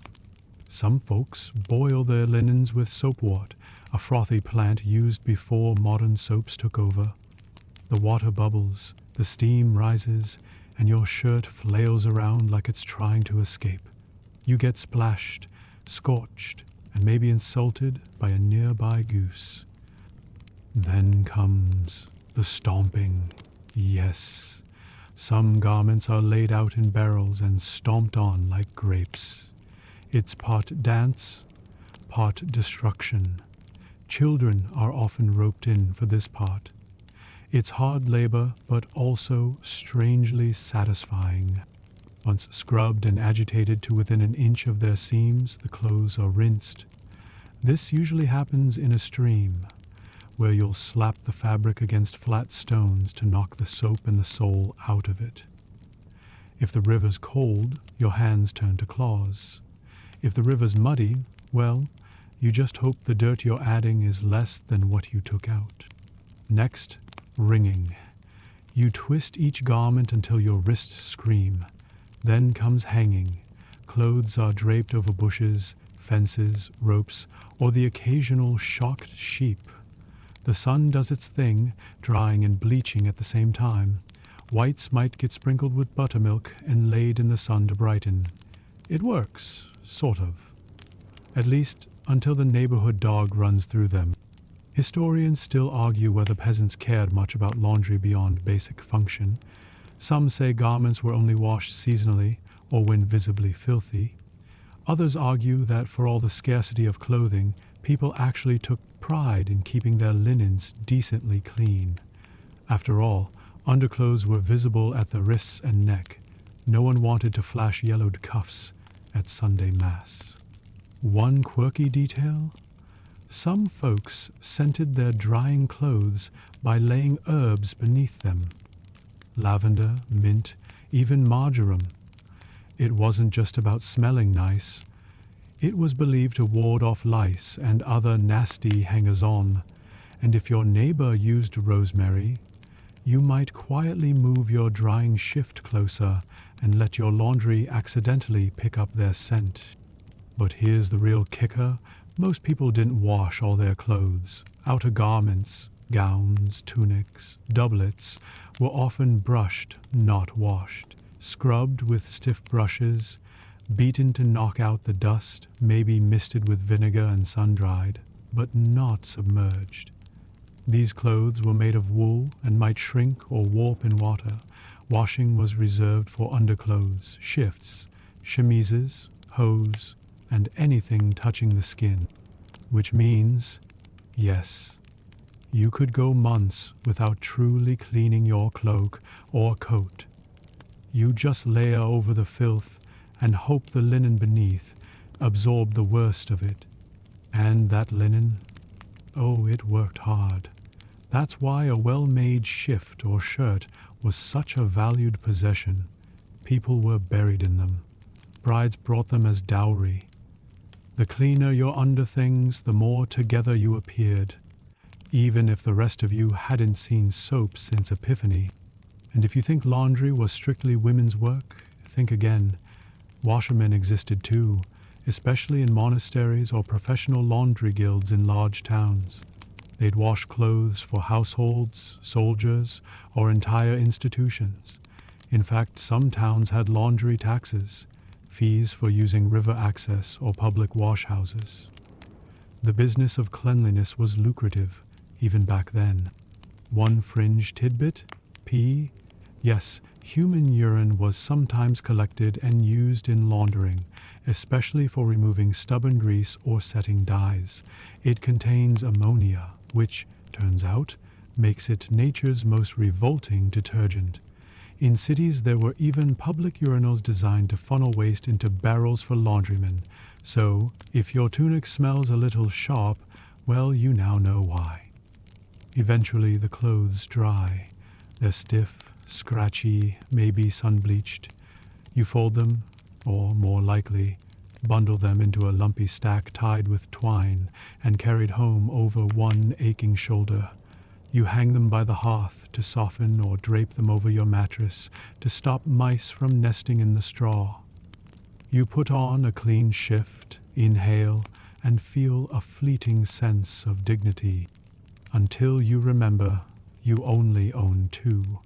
Some folks boil their linens with soapwort, a frothy plant used before modern soaps took over. The water bubbles, the steam rises, and your shirt flails around like it's trying to escape. You get splashed, scorched, and maybe insulted by a nearby goose. Then comes the stomping. Yes, some garments are laid out in barrels and stomped on like grapes. It's part dance, part destruction. Children are often roped in for this part. It's hard labor, but also strangely satisfying. Once scrubbed and agitated to within an inch of their seams, the clothes are rinsed. This usually happens in a stream, where you'll slap the fabric against flat stones to knock the soap and the sole out of it. If the river's cold, your hands turn to claws. If the river's muddy, well, you just hope the dirt you're adding is less than what you took out. Next, wringing. You twist each garment until your wrists scream. Then comes hanging. Clothes are draped over bushes, fences, ropes, or the occasional shocked sheep. The sun does its thing, drying and bleaching at the same time. Whites might get sprinkled with buttermilk and laid in the sun to brighten. It works, sort of. At least until the neighborhood dog runs through them. Historians still argue whether peasants cared much about laundry beyond basic function. Some say garments were only washed seasonally or when visibly filthy. Others argue that for all the scarcity of clothing, people actually took pride in keeping their linens decently clean. After all, underclothes were visible at the wrists and neck. No one wanted to flash yellowed cuffs at Sunday Mass. One quirky detail? Some folks scented their drying clothes by laying herbs beneath them. Lavender, mint, even marjoram. It wasn't just about smelling nice. It was believed to ward off lice and other nasty hangers-on. And if your neighbor used rosemary, you might quietly move your drying shift closer and let your laundry accidentally pick up their scent. But here's the real kicker. Most people didn't wash all their clothes. Outer garments, gowns, tunics, doublets were often brushed, not washed, scrubbed with stiff brushes, beaten to knock out the dust, maybe misted with vinegar and sun-dried, but not submerged. These clothes were made of wool and might shrink or warp in water. Washing was reserved for underclothes, shifts, chemises, hose, and anything touching the skin. Which means, yes, you could go months without truly cleaning your cloak or coat. You just layer over the filth and hope the linen beneath absorbed the worst of it. And that linen, oh, it worked hard. That's why a well-made shift or shirt was such a valued possession. People were buried in them. Brides brought them as dowry. The cleaner your underthings, the more together you appeared, even if the rest of you hadn't seen soap since Epiphany. And if you think laundry was strictly women's work, think again. Washermen existed too, especially in monasteries or professional laundry guilds in large towns. They'd wash clothes for households, soldiers, or entire institutions. In fact, some towns had laundry taxes, fees for using river access or public washhouses. The business of cleanliness was lucrative, even back then. One fringe tidbit? Pee? Yes, human urine was sometimes collected and used in laundering, especially for removing stubborn grease or setting dyes. It contains ammonia, which, turns out, makes it nature's most revolting detergent. In cities, there were even public urinals designed to funnel waste into barrels for laundrymen. So, if your tunic smells a little sharp, well, you now know why. Eventually, the clothes dry. They're stiff, scratchy, maybe sun-bleached. You fold them, or more likely, bundle them into a lumpy stack tied with twine and carried home over one aching shoulder. You hang them by the hearth to soften or drape them over your mattress to stop mice from nesting in the straw. You put on a clean shift, inhale, and feel a fleeting sense of dignity until you remember you only own two.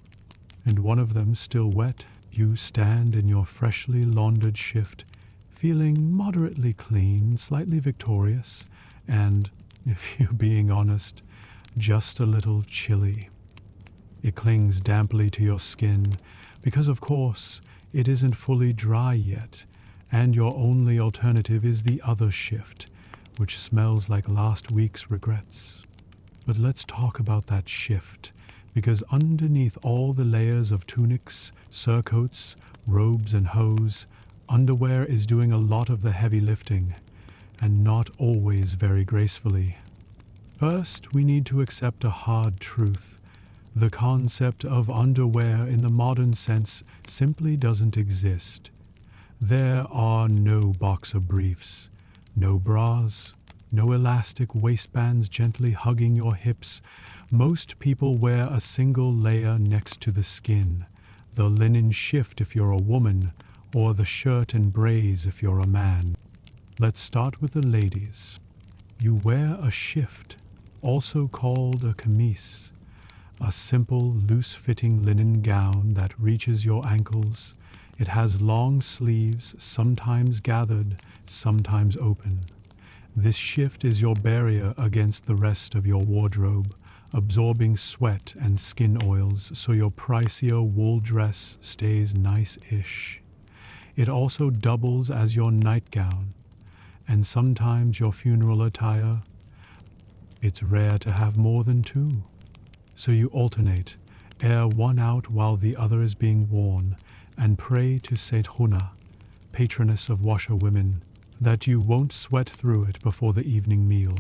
And one of them still wet, you stand in your freshly laundered shift, feeling moderately clean, slightly victorious, and, if you're being honest, just a little chilly. It clings damply to your skin because, of course, it isn't fully dry yet, and your only alternative is the other shift, which smells like last week's regrets. But let's talk about that shift, because underneath all the layers of tunics, surcoats, robes, and hose, underwear is doing a lot of the heavy lifting, and not always very gracefully. First, we need to accept a hard truth. The concept of underwear in the modern sense simply doesn't exist. There are no boxer briefs, no bras, no elastic waistbands gently hugging your hips. Most people wear a single layer next to the skin, the linen shift if you're a woman, or the shirt and braise if you're a man. Let's start with the ladies. You wear a shift, also called a camise, a simple, loose-fitting linen gown that reaches your ankles. It has long sleeves, sometimes gathered, sometimes open. This shift is your barrier against the rest of your wardrobe, absorbing sweat and skin oils so your pricier wool dress stays nice-ish. It also doubles as your nightgown, and sometimes your funeral attire. It's rare to have more than two, so you alternate, air one out while the other is being worn, and pray to Saint Huna, patroness of washerwomen, that you won't sweat through it before the evening meal,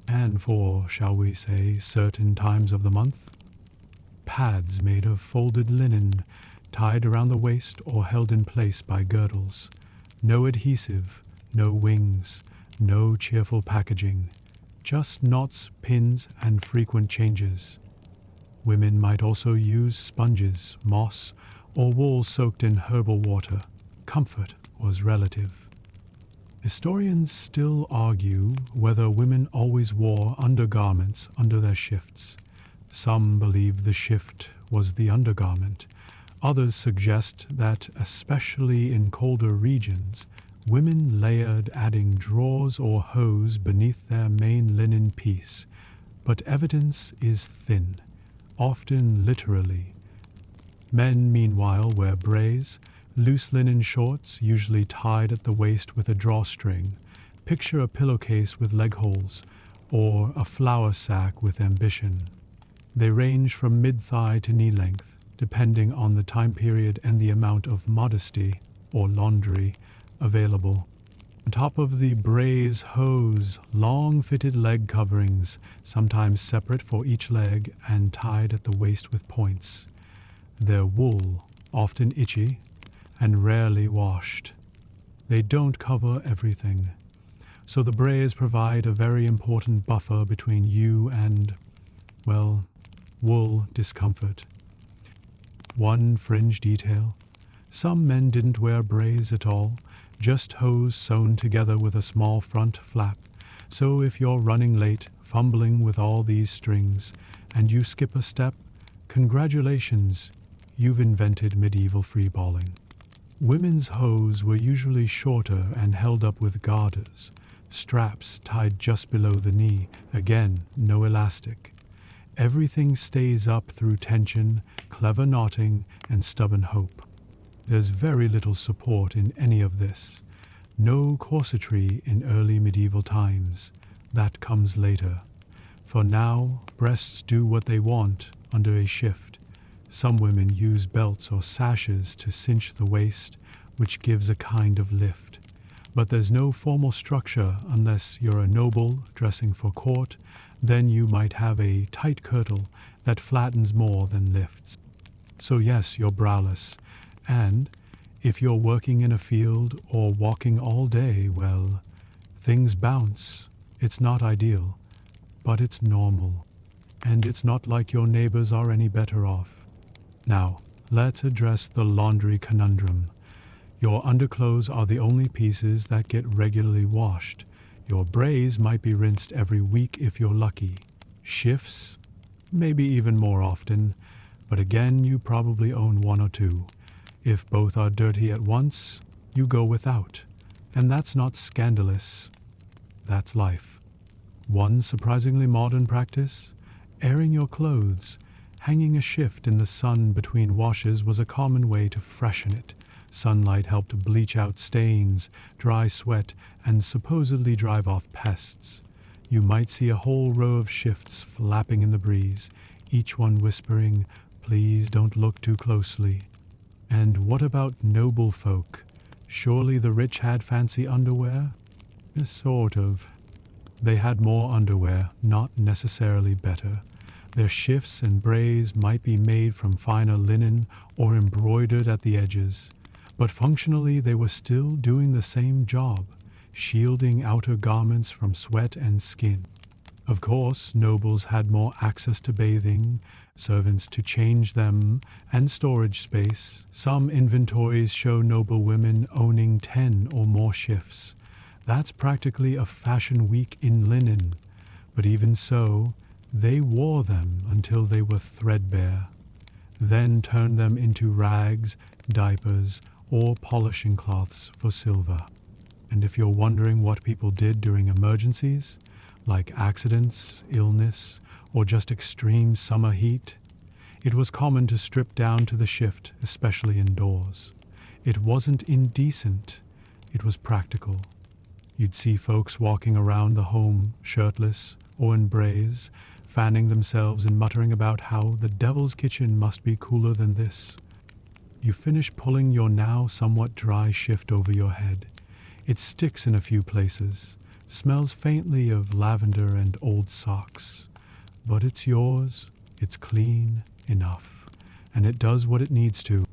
and for, shall we say, certain times of the month. Pads made of folded linen, tied around the waist or held in place by girdles. No adhesive, no wings, no cheerful packaging, just knots, pins, and frequent changes. Women might also use sponges, moss, or wool soaked in herbal water. Comfort was relative. Historians still argue whether women always wore undergarments under their shifts. Some believe the shift was the undergarment. Others suggest that, especially in colder regions, women layered, adding drawers or hose beneath their main linen piece. But evidence is thin, often literally. Men, meanwhile, wear brays, loose linen shorts, usually tied at the waist with a drawstring. Picture a pillowcase with leg holes, or a flour sack with ambition. They range from mid-thigh to knee length, depending on the time period and the amount of modesty, or laundry, available. On top of the braise hose, long fitted leg coverings, sometimes separate for each leg and tied at the waist with points. Their wool, often itchy, and rarely washed. They don't cover everything, so the brays provide a very important buffer between you and, well, wool discomfort. One fringe detail: some men didn't wear brays at all, just hose sewn together with a small front flap. So if you're running late, fumbling with all these strings, and you skip a step, congratulations, you've invented medieval freeballing. Women's hose were usually shorter and held up with garters, straps tied just below the knee, again, no elastic. Everything stays up through tension, clever knotting, and stubborn hope. There's very little support in any of this. No corsetry in early medieval times. That comes later. For now, breasts do what they want under a shift. Some women use belts or sashes to cinch the waist, which gives a kind of lift. But there's no formal structure unless you're a noble dressing for court. Then you might have a tight kirtle that flattens more than lifts. So yes, you're browless. And if you're working in a field or walking all day, well, things bounce. It's not ideal, but it's normal. And it's not like your neighbors are any better off. Now, let's address the laundry conundrum. Your underclothes are the only pieces that get regularly washed. Your brays might be rinsed every week if you're lucky. Shifts? Maybe even more often, but again, you probably own one or two. If both are dirty at once, you go without. And that's not scandalous. That's life. One surprisingly modern practice: airing your clothes. Hanging a shift in the sun between washes was a common way to freshen it. Sunlight helped bleach out stains, dry sweat, and supposedly drive off pests. You might see a whole row of shifts flapping in the breeze, each one whispering, "Please don't look too closely." And what about noble folk? Surely the rich had fancy underwear? Sort of. They had more underwear, not necessarily better. Their shifts and braids might be made from finer linen or embroidered at the edges, but functionally they were still doing the same job, shielding outer garments from sweat and skin. Of course, nobles had more access to bathing, servants to change them, and storage space. Some inventories show noble women owning 10 or more shifts. That's practically a fashion week in linen, but even so, they wore them until they were threadbare, then turned them into rags, diapers, or polishing cloths for silver. And if you're wondering what people did during emergencies, like accidents, illness, or just extreme summer heat, it was common to strip down to the shift, especially indoors. It wasn't indecent, it was practical. You'd see folks walking around the home shirtless or in braids, fanning themselves and muttering about how the devil's kitchen must be cooler than this. You finish pulling your now somewhat dry shift over your head. It sticks in a few places, smells faintly of lavender and old socks. But it's yours, it's clean enough, and it does what it needs to.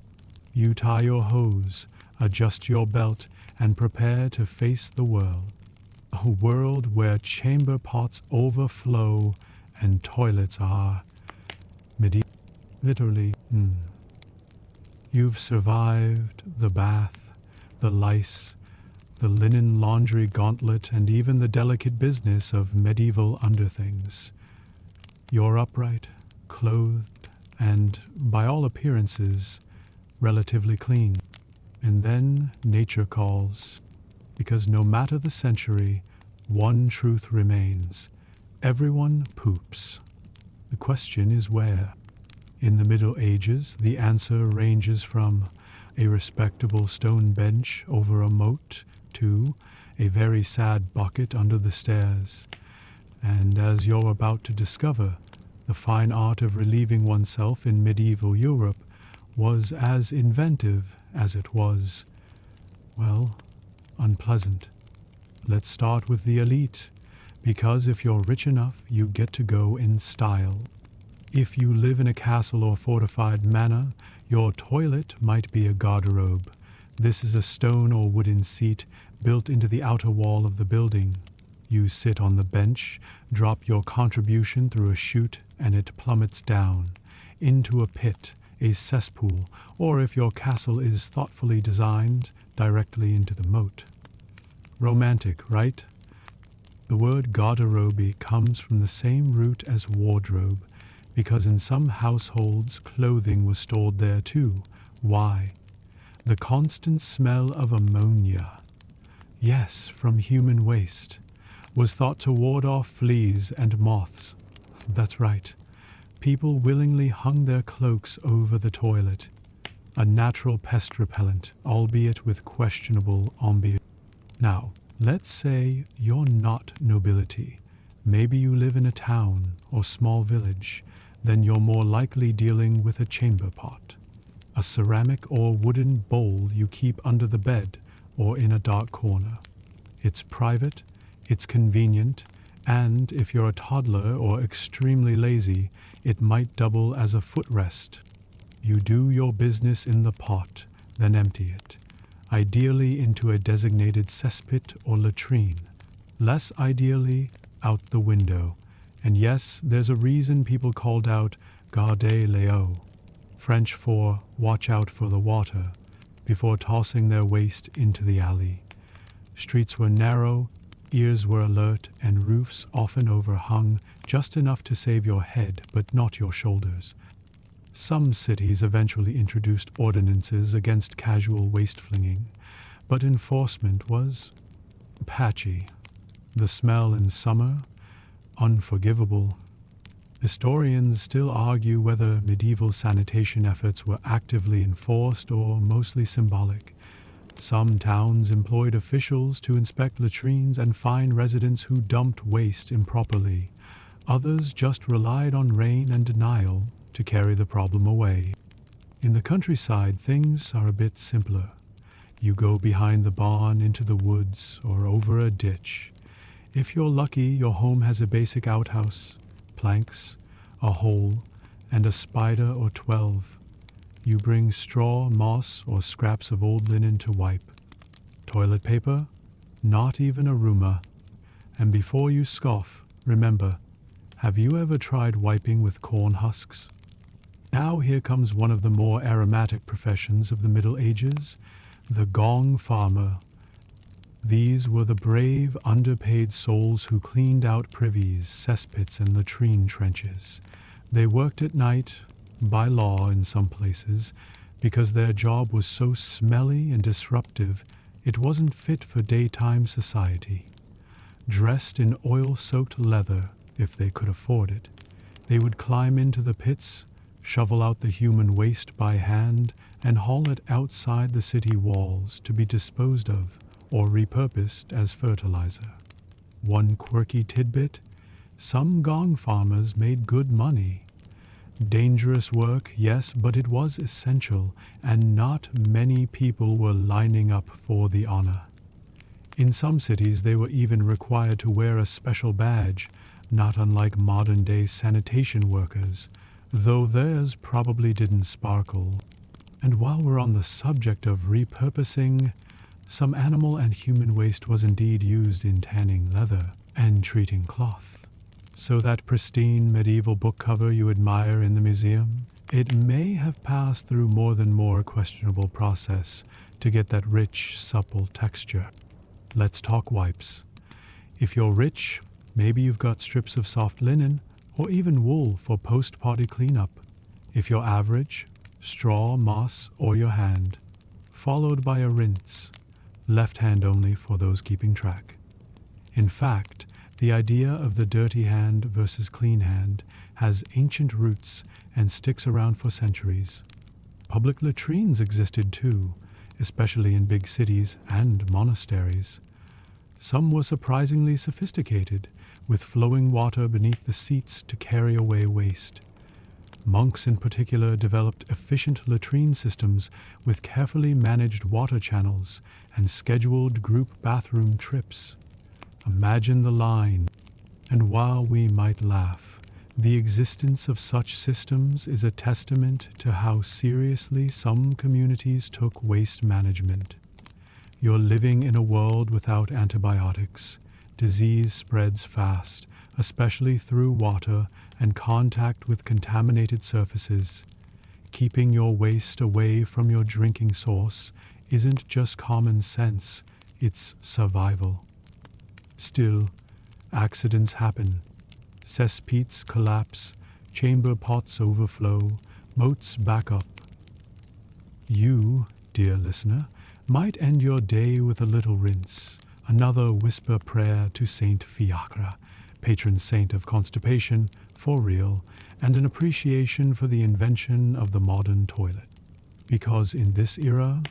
You tie your hose, adjust your belt, and prepare to face the world. A world where chamber pots overflow and toilets are literally. You've survived the bath, the lice, the linen laundry gauntlet, and even the delicate business of medieval underthings. You're upright, clothed, and, by all appearances, relatively clean. And then nature calls, because no matter the century, one truth remains: everyone poops. The question is where. In the Middle Ages, the answer ranges from a respectable stone bench over a moat to a very sad bucket under the stairs. And as you're about to discover, the fine art of relieving oneself in medieval Europe was as inventive as it was, well, unpleasant. Let's start with the elite, because if you're rich enough, you get to go in style. If you live in a castle or fortified manor, your toilet might be a garderobe. This is a stone or wooden seat built into the outer wall of the building. You sit on the bench, drop your contribution through a chute, and it plummets down into a pit, a cesspool, or if your castle is thoughtfully designed, directly into the moat. Romantic, right? The word garderobe comes from the same root as wardrobe, because in some households clothing was stored there too. Why? The constant smell of ammonia, yes, from human waste, was thought to ward off fleas and moths. That's right. People willingly hung their cloaks over the toilet, a natural pest repellent, albeit with questionable ambience. Now, let's say you're not nobility. Maybe you live in a town or small village. Then you're more likely dealing with a chamber pot, a ceramic or wooden bowl you keep under the bed or in a dark corner. It's private, it's convenient, and if you're a toddler or extremely lazy, it might double as a footrest. You do your business in the pot, then empty it, ideally into a designated cesspit or latrine, less ideally out the window. And yes, there's a reason people called out garde l'eau, French for watch out for the water, before tossing their waste into the alley. Streets were narrow, ears were alert, and roofs often overhung just enough to save your head but not your shoulders. Some cities eventually introduced ordinances against casual waste flinging, but enforcement was patchy. The smell in summer, unforgivable. Historians still argue whether medieval sanitation efforts were actively enforced or mostly symbolic. Some towns employed officials to inspect latrines and fine residents who dumped waste improperly, Others just relied on rain and denial to carry the problem away. In the countryside, things are a bit simpler. You go behind the barn into the woods or over a ditch. If you're lucky, your home has a basic outhouse, planks, a hole, and a spider or 12. You bring straw, moss, or scraps of old linen to wipe. Toilet paper? Not even a rumor. And before you scoff, remember, have you ever tried wiping with corn husks? Now here comes one of the more aromatic professions of the Middle Ages, the gong farmer. These were the brave, underpaid souls who cleaned out privies, cesspits, and latrine trenches. They worked at night, by law in some places, because their job was so smelly and disruptive it wasn't fit for daytime society. Dressed in oil-soaked leather, if they could afford it, they would climb into the pits, shovel out the human waste by hand, and haul it outside the city walls to be disposed of or repurposed as fertilizer. One quirky tidbit: some gong farmers made good money. Dangerous work, yes, but it was essential, and not many people were lining up for the honor. In some cities, they were even required to wear a special badge, not unlike modern-day sanitation workers, though theirs probably didn't sparkle. And while we're on the subject of repurposing, some animal and human waste was indeed used in tanning leather and treating cloth. So that pristine medieval book cover you admire in the museum, it may have passed through more questionable process to get that rich, supple texture. Let's talk wipes. If you're rich, maybe you've got strips of soft linen or even wool for post-party cleanup. If you're average, straw, moss, or your hand, followed by a rinse, left hand only for those keeping track. In fact, the idea of the dirty hand versus clean hand has ancient roots and sticks around for centuries. Public latrines existed too, especially in big cities and monasteries. Some were surprisingly sophisticated, with flowing water beneath the seats to carry away waste. Monks in particular developed efficient latrine systems with carefully managed water channels and scheduled group bathroom trips. Imagine the line. And while we might laugh, the existence of such systems is a testament to how seriously some communities took waste management. You're living in a world without antibiotics. Disease spreads fast, especially through water and contact with contaminated surfaces. Keeping your waste away from your drinking source isn't just common sense, it's survival. Still, accidents happen. Cesspits collapse, chamber pots overflow, moats back up. You, dear listener, might end your day with a little rinse, another whisper prayer to Saint Fiacre, patron saint of constipation, for real, and an appreciation for the invention of the modern toilet. Because in this era,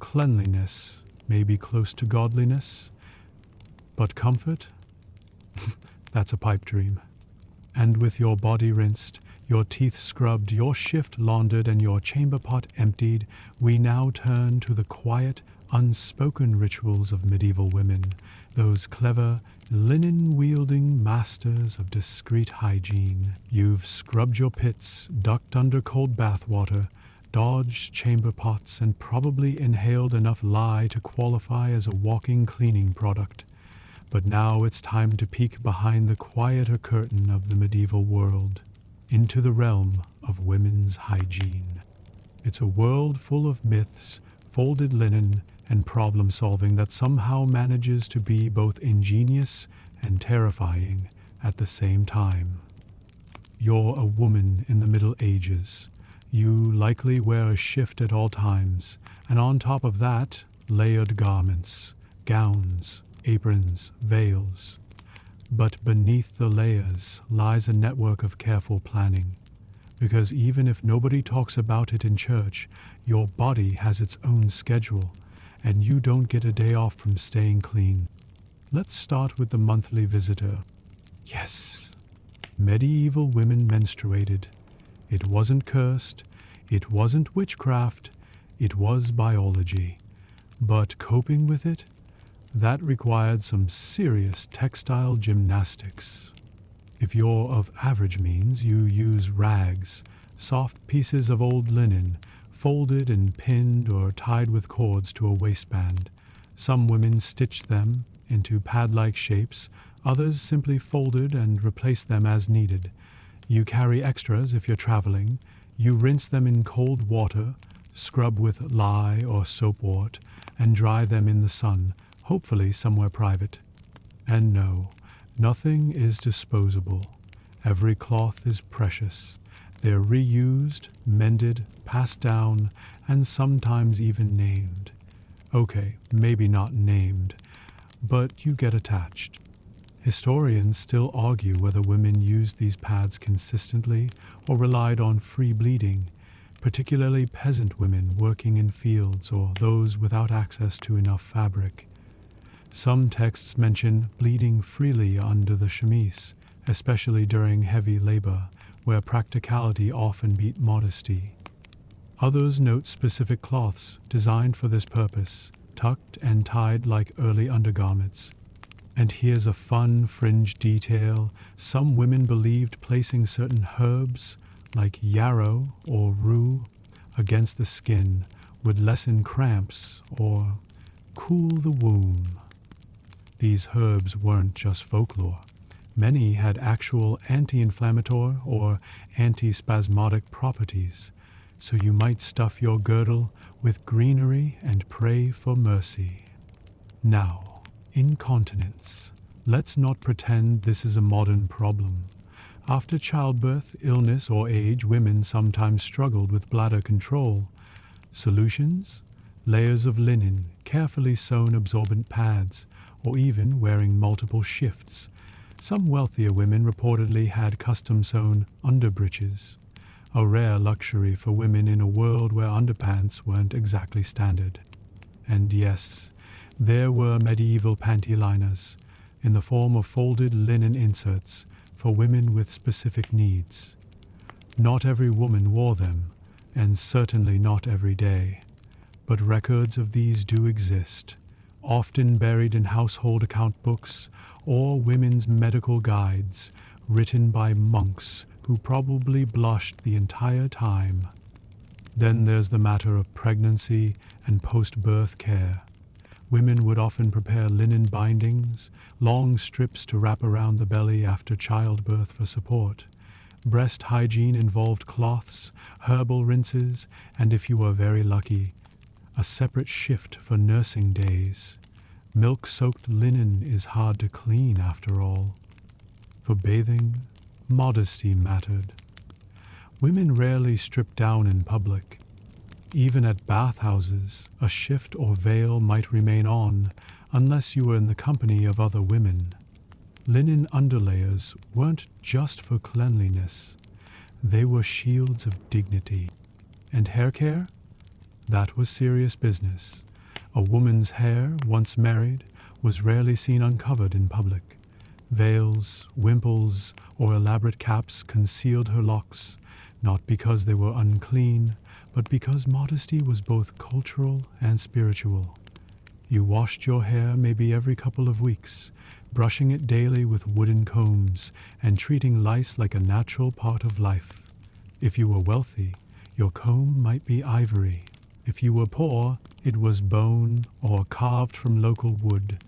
cleanliness may be close to godliness, but comfort? That's a pipe dream. And with your body rinsed, your teeth scrubbed, your shift laundered, and your chamber pot emptied, we now turn to the quiet, unspoken rituals of medieval women, those clever, linen-wielding masters of discreet hygiene. You've scrubbed your pits, ducked under cold bath water, dodged chamber pots, and probably inhaled enough lye to qualify as a walking cleaning product. But now it's time to peek behind the quieter curtain of the medieval world, into the realm of women's hygiene. It's a world full of myths, folded linen, and problem-solving that somehow manages to be both ingenious and terrifying at the same time. You're a woman in the Middle Ages. You likely wear a shift at all times, and on top of that, layered garments, gowns, aprons, veils. But beneath the layers lies a network of careful planning. Because even if nobody talks about it in church, your body has its own schedule, and you don't get a day off from staying clean. Let's start with the monthly visitor. Yes, Medieval women menstruated. It wasn't cursed, it wasn't witchcraft, it was biology. But coping with it? That required some serious textile gymnastics. If you're of average means, you use rags, soft pieces of old linen, folded and pinned or tied with cords to a waistband. Some women stitched them into pad-like shapes, others simply folded and replaced them as needed. You carry extras if you're traveling. You rinse them in cold water, scrub with lye or soapwort, and dry them in the sun, hopefully somewhere private. And no, nothing is disposable. Every cloth is precious. They're reused, mended, passed down, and sometimes even named. Okay, maybe not named, but you get attached. Historians still argue whether women used these pads consistently or relied on free bleeding, particularly peasant women working in fields or those without access to enough fabric. Some texts mention bleeding freely under the chemise, especially during heavy labor, where practicality often beat modesty. Others note specific cloths designed for this purpose, tucked and tied like early undergarments. And here's a fun fringe detail. Some women believed placing certain herbs, like yarrow or rue, against the skin would lessen cramps or cool the womb. These herbs weren't just folklore. Many had actual anti-inflammatory or anti-spasmodic properties, so you might stuff your girdle with greenery and pray for mercy. Now, incontinence. Let's not pretend this is a modern problem. After childbirth, illness, or age, women sometimes struggled with bladder control. Solutions? Layers of linen, carefully sewn absorbent pads, or even wearing multiple shifts. Some wealthier women reportedly had custom-sewn underbreeches, a rare luxury for women in a world where underpants weren't exactly standard. And yes, there were medieval panty liners, in the form of folded linen inserts for women with specific needs. Not every woman wore them, and certainly not every day, but records of these do exist, often buried in household account books or women's medical guides written by monks who probably blushed the entire time. Then there's the matter of pregnancy and post-birth care. Women would often prepare linen bindings, long strips to wrap around the belly after childbirth for support. Breast hygiene involved cloths, herbal rinses, and if you were very lucky, a separate shift for nursing days. Milk-soaked linen is hard to clean after all. For bathing, modesty mattered. Women rarely stripped down in public. Even at bathhouses, a shift or veil might remain on unless you were in the company of other women. Linen underlayers weren't just for cleanliness. They were shields of dignity. And hair care? That was serious business. A woman's hair, once married, was rarely seen uncovered in public. Veils, wimples, or elaborate caps concealed her locks, not because they were unclean, but because modesty was both cultural and spiritual. You washed your hair maybe every couple of weeks, brushing it daily with wooden combs and treating lice like a natural part of life. If you were wealthy, your comb might be ivory. If you were poor, it was bone or carved from local wood,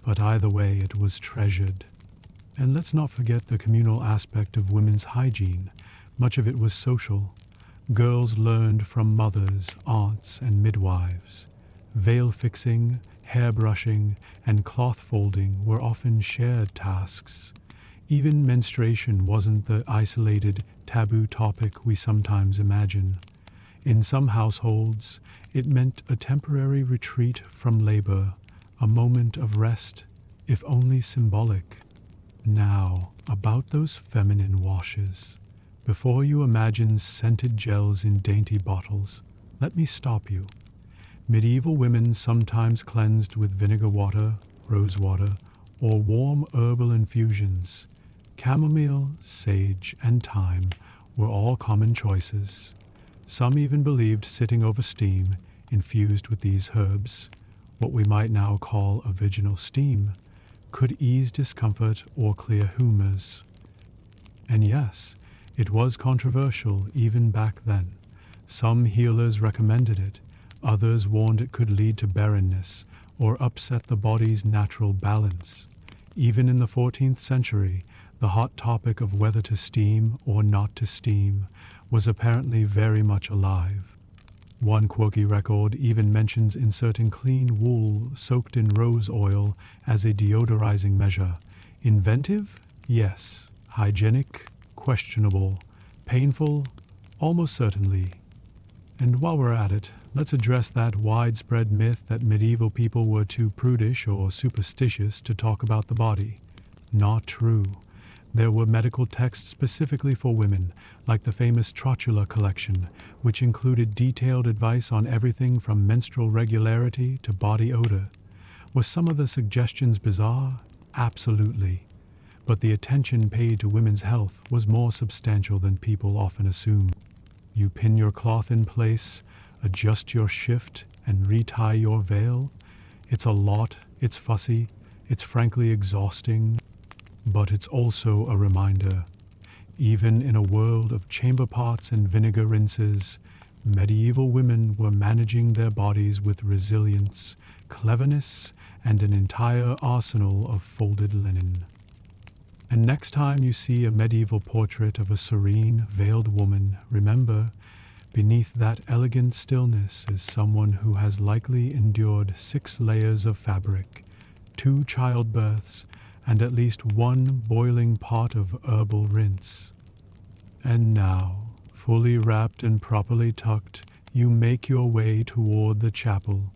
but either way it was treasured. And let's not forget the communal aspect of women's hygiene. Much of it was social. Girls learned from mothers, aunts, and midwives. Veil fixing, hair brushing, and cloth folding were often shared tasks. Even menstruation wasn't the isolated, taboo topic we sometimes imagine. In some households, it meant a temporary retreat from labor, a moment of rest, if only symbolic. Now, about those feminine washes. Before you imagine scented gels in dainty bottles, let me stop you. Medieval women sometimes cleansed with vinegar water, rose water, or warm herbal infusions. Chamomile, sage, and thyme were all common choices. Some even believed sitting over steam, infused with these herbs, what we might now call a vaginal steam, could ease discomfort or clear humors. And yes, it was controversial even back then. Some healers recommended it, others warned it could lead to barrenness or upset the body's natural balance. Even in the 14th century, the hot topic of whether to steam or not to steam was apparently very much alive. One quirky record even mentions inserting clean wool soaked in rose oil as a deodorizing measure. Inventive? Yes. Hygienic? Questionable. Painful? Almost certainly. And while we're at it, let's address that widespread myth that medieval people were too prudish or superstitious to talk about the body. Not true. There were medical texts specifically for women, like the famous Trotula collection, which included detailed advice on everything from menstrual regularity to body odor. Were some of the suggestions bizarre? Absolutely. But the attention paid to women's health was more substantial than people often assume. You pin your cloth in place, adjust your shift, and retie your veil. It's a lot, it's fussy, it's frankly exhausting. But it's also a reminder. Even in a world of chamber pots and vinegar rinses, medieval women were managing their bodies with resilience, cleverness, and an entire arsenal of folded linen. And next time you see a medieval portrait of a serene, veiled woman, remember, beneath that elegant stillness is someone who has likely endured 6 layers of fabric, 2 childbirths, and at least 1 boiling pot of herbal rinse. And now, fully wrapped and properly tucked, you make your way toward the chapel,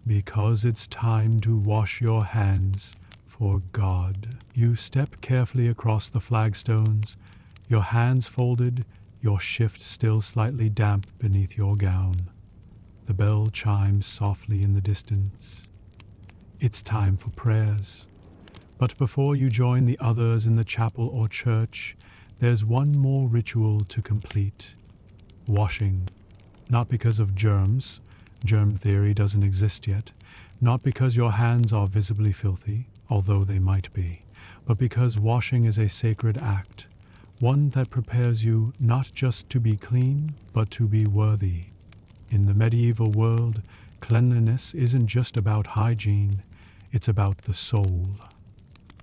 because it's time to wash your hands for God. You step carefully across the flagstones, your hands folded, your shift still slightly damp beneath your gown. The bell chimes softly in the distance. It's time for prayers. But before you join the others in the chapel or church, there's one more ritual to complete. Washing. Not because of germs. Germ theory doesn't exist yet. Not because your hands are visibly filthy, although they might be, but because washing is a sacred act, one that prepares you not just to be clean, but to be worthy. In the medieval world, cleanliness isn't just about hygiene, it's about the soul.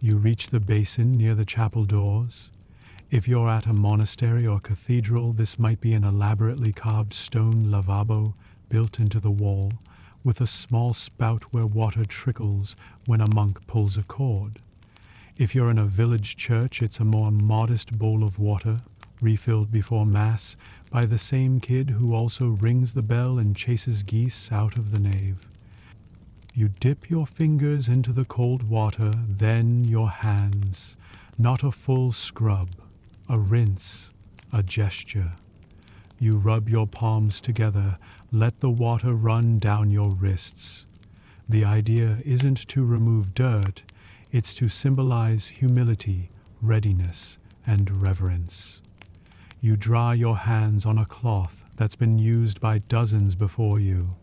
You reach the basin near the chapel doors. If you're at a monastery or cathedral, this might be an elaborately carved stone lavabo built into the wall, with a small spout where water trickles when a monk pulls a cord. If you're in a village church, it's a more modest bowl of water, refilled before Mass by the same kid who also rings the bell and chases geese out of the nave. You dip your fingers into the cold water, then your hands. Not a full scrub, a rinse, a gesture. You rub your palms together, let the water run down your wrists. The idea isn't to remove dirt, it's to symbolize humility, readiness, and reverence. You dry your hands on a cloth that's been used by dozens before you.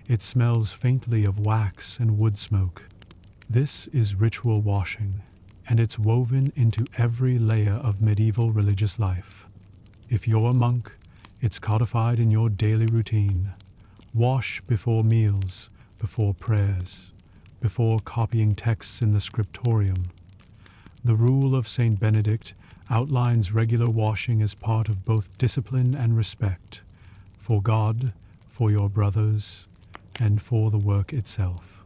It smells faintly of wax and wood smoke. This is ritual washing, and it's woven into every layer of medieval religious life. If you're a monk, it's codified in your daily routine. Wash before meals, before prayers, before copying texts in the scriptorium. The rule of Saint Benedict outlines regular washing as part of both discipline and respect, for God, for your brothers, and for the work itself.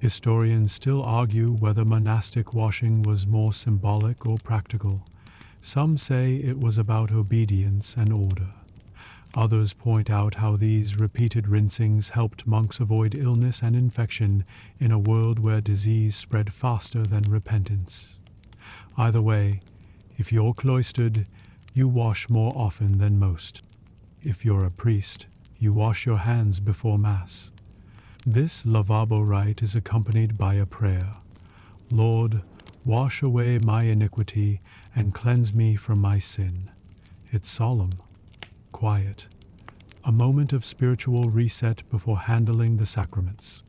Historians still argue whether monastic washing was more symbolic or practical. Some say it was about obedience and order. Others point out how these repeated rinsings helped monks avoid illness and infection in a world where disease spread faster than repentance. Either way, if you're cloistered, you wash more often than most. If you're a priest, you wash your hands before Mass. This lavabo rite is accompanied by a prayer. Lord, Wash away my iniquity and cleanse me from my sin. It's solemn, quiet, a moment of spiritual reset before handling the sacraments.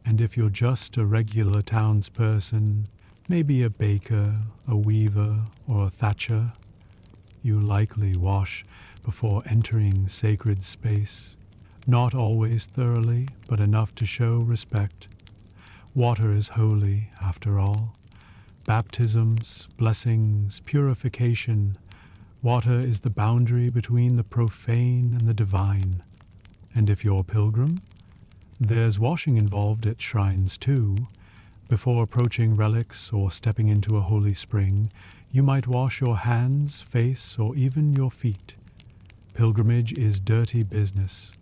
And if you're just a regular townsperson, maybe a baker, a weaver, or a thatcher, you likely wash before entering sacred space. Not always thoroughly, but enough to show respect. Water is holy, after all. Baptisms, blessings, purification. Water is the boundary between the profane and the divine. And if you're a pilgrim, there's washing involved at shrines too. Before approaching relics or stepping into a holy spring, you might wash your hands, face, or even your feet. Pilgrimage is dirty business.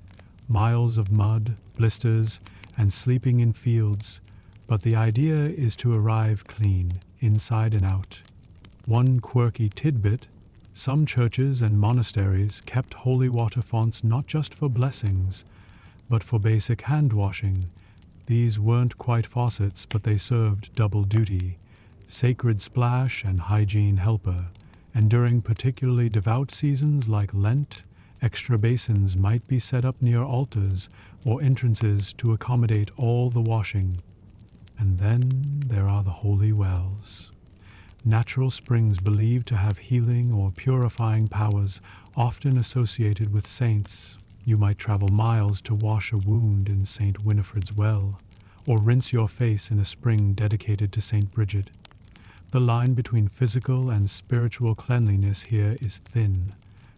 Miles of mud, blisters, and sleeping in fields, but the idea is to arrive clean, inside and out. One quirky tidbit: some churches and monasteries kept holy water fonts not just for blessings, but for basic hand washing. These weren't quite faucets, but they served double duty: sacred splash and hygiene helper. And during particularly devout seasons like Lent, extra basins might be set up near altars or entrances to accommodate all the washing. And then there are the holy wells. Natural springs believed to have healing or purifying powers, often associated with saints. You might travel miles to wash a wound in St. Winifred's well, or rinse your face in a spring dedicated to St. Bridget. The line between physical and spiritual cleanliness here is thin.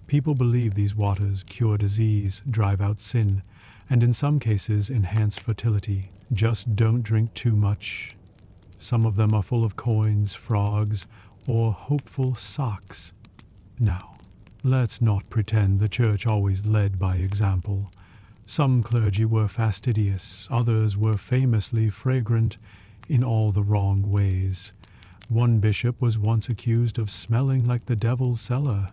People believe these waters cure disease, drive out sin, and in some cases enhance fertility. Just don't drink too much. Some of them are full of coins, frogs, or hopeful socks. Now, let's not pretend the church always led by example. Some clergy were fastidious, others were famously fragrant in all the wrong ways. One bishop was once accused of smelling like the devil's cellar,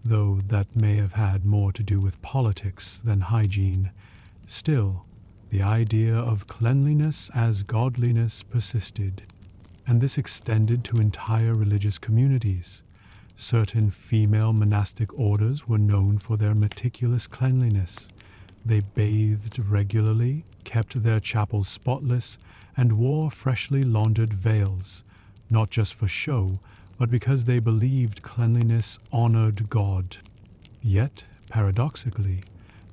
though that may have had more to do with politics than hygiene. Still, the idea of cleanliness as godliness persisted, and this extended to entire religious communities. Certain female monastic orders were known for their meticulous cleanliness. They bathed regularly, kept their chapels spotless, and wore freshly laundered veils, not just for show, but because they believed cleanliness honored God. Yet, paradoxically,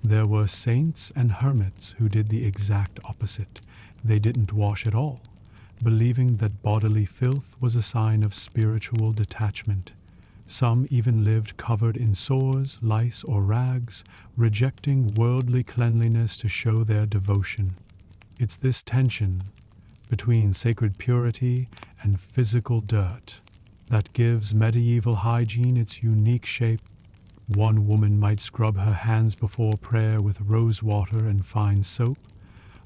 there were saints and hermits who did the exact opposite. They didn't wash at all, believing that bodily filth was a sign of spiritual detachment. Some even lived covered in sores, lice, or rags, rejecting worldly cleanliness to show their devotion. It's this tension between sacred purity and physical dirt that gives medieval hygiene its unique shape. One woman might scrub her hands before prayer with rose water and fine soap.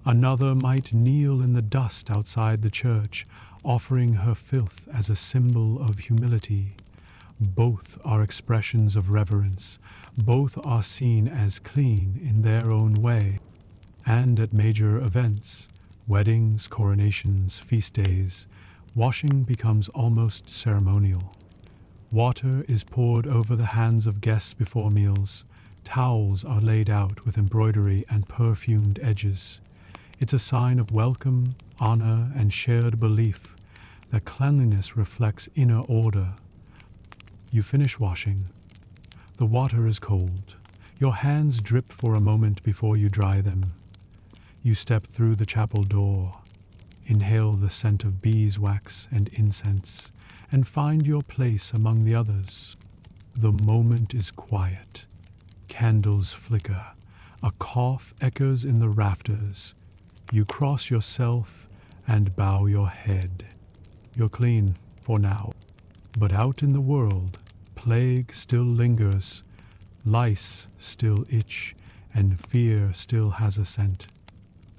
Another might kneel in the dust outside the church, offering her filth as a symbol of humility. Both are expressions of reverence. Both are seen as clean in their own way. And at major events, weddings, coronations, feast days, washing becomes almost ceremonial. Water is poured over the hands of guests before meals. Towels are laid out with embroidery and perfumed edges. It's a sign of welcome, honor, and shared belief that cleanliness reflects inner order. You finish washing. The water is cold. Your hands drip for a moment before you dry them. You step through the chapel door, inhale the scent of beeswax and incense, and find your place among the others. The moment is quiet. Candles flicker. A cough echoes in the rafters. You cross yourself and bow your head. You're clean for now. But out in the world, plague still lingers, lice still itch, and fear still has a scent.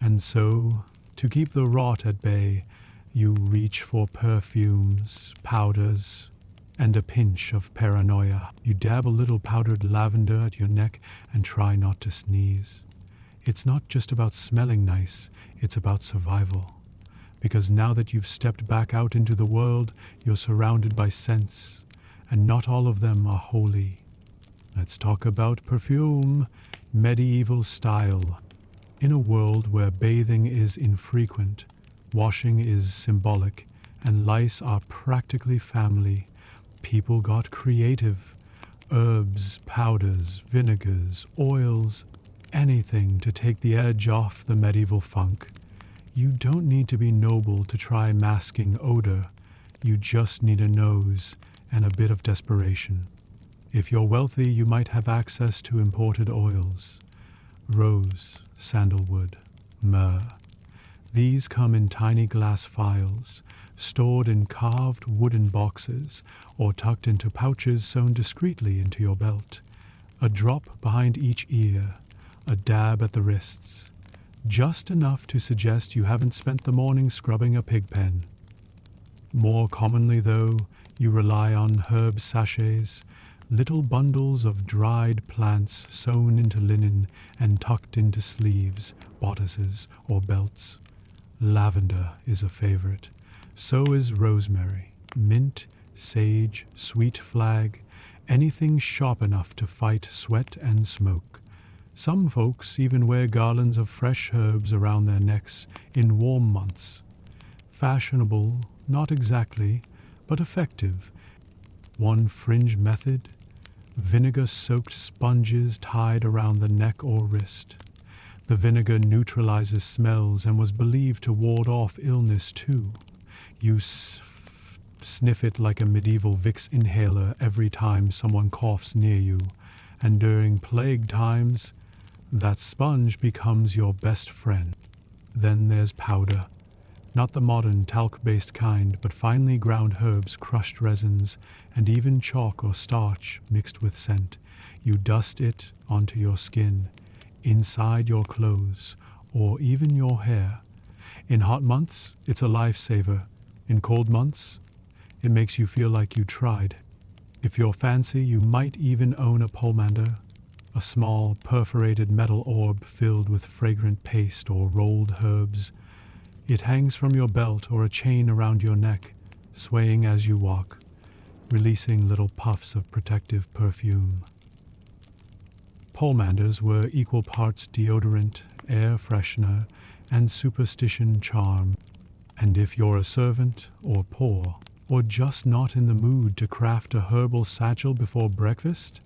And so, to keep the rot at bay, you reach for perfumes, powders, and a pinch of paranoia. You dab a little powdered lavender at your neck and try not to sneeze. It's not just about smelling nice, it's about survival. because now that you've stepped back out into the world, you're surrounded by scents, and not all of them are holy. Let's talk about perfume, medieval style. In a world where bathing is infrequent, washing is symbolic, and lice are practically family, people got creative. Herbs, powders, vinegars, oils, anything to take the edge off the medieval funk. You don't need to be noble to try masking odor. You just need a nose and a bit of desperation. If you're wealthy, you might have access to imported oils. Rose, sandalwood, myrrh. These come in tiny glass vials, stored in carved wooden boxes or tucked into pouches sewn discreetly into your belt. A drop behind each ear, a dab at the wrists. Just enough to suggest you haven't spent the morning scrubbing a pig pen. More commonly, though, you rely on herb sachets, little bundles of dried plants sewn into linen and tucked into sleeves, bodices, or belts. Lavender is a favorite. So is rosemary, mint, sage, sweet flag, anything sharp enough to fight sweat and smoke. Some folks even wear garlands of fresh herbs around their necks in warm months. Fashionable, not exactly, but effective. One fringe method: vinegar-soaked sponges tied around the neck or wrist. The vinegar neutralizes smells and was believed to ward off illness too. You sniff it like a medieval Vicks inhaler every time someone coughs near you, and during plague times, that sponge becomes your best friend. Then there's powder. Not the modern talc-based kind, but finely ground herbs, crushed resins, and even chalk or starch mixed with scent. You dust it onto your skin, inside your clothes, or even your hair. In hot months, it's a lifesaver. In cold months, it makes you feel like you tried. If you're fancy, you might even own a pomander, a small perforated metal orb filled with fragrant paste or rolled herbs. It hangs from your belt or a chain around your neck, swaying as you walk, releasing little puffs of protective perfume. Pomanders were equal parts deodorant, air freshener, and superstition charm. And if you're a servant, or poor, or just not in the mood to craft a herbal satchel before breakfast,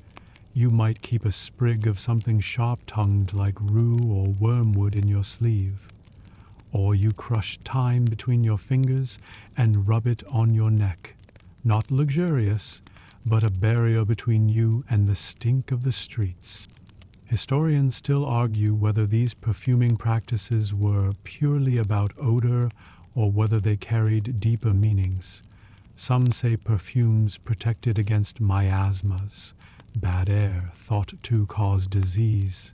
you might keep a sprig of something sharp-tongued like rue or wormwood in your sleeve. Or you crush thyme between your fingers and rub it on your neck. Not luxurious, but a barrier between you and the stink of the streets. Historians still argue whether these perfuming practices were purely about odor or whether they carried deeper meanings. Some say perfumes protected against miasmas, bad air thought to cause disease.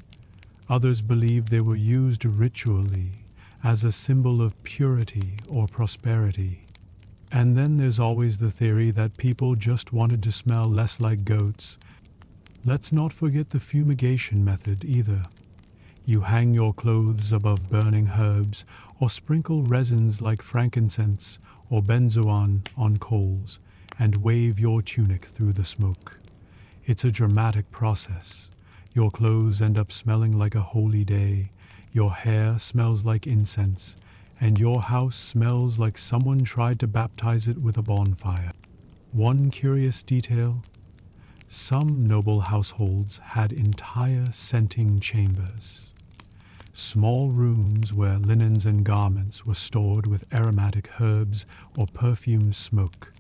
Others believe they were used ritually as a symbol of purity or prosperity. And then there's always the theory that people just wanted to smell less like goats. Let's not forget the fumigation method either. You hang your clothes above burning herbs or sprinkle resins like frankincense or benzoin on coals and wave your tunic through the smoke. It's a dramatic process. Your clothes end up smelling like a holy day, your hair smells like incense, and your house smells like someone tried to baptize it with a bonfire. One curious detail: some noble households had entire scenting chambers. Small rooms where linens and garments were stored with aromatic herbs or perfumed smoke.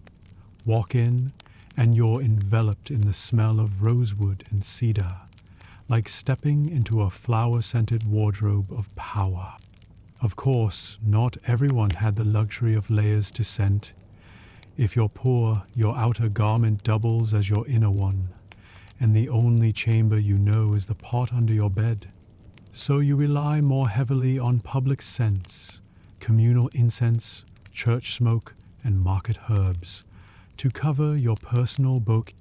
Walk in, and you're enveloped in the smell of rosewood and cedar, like stepping into a flower-scented wardrobe of power. Of course, not everyone had the luxury of layers to scent. If you're poor, your outer garment doubles as your inner one, and the only chamber you know is the pot under your bed. So you rely more heavily on public scents, communal incense, church smoke, and market herbs to cover your personal bouquet.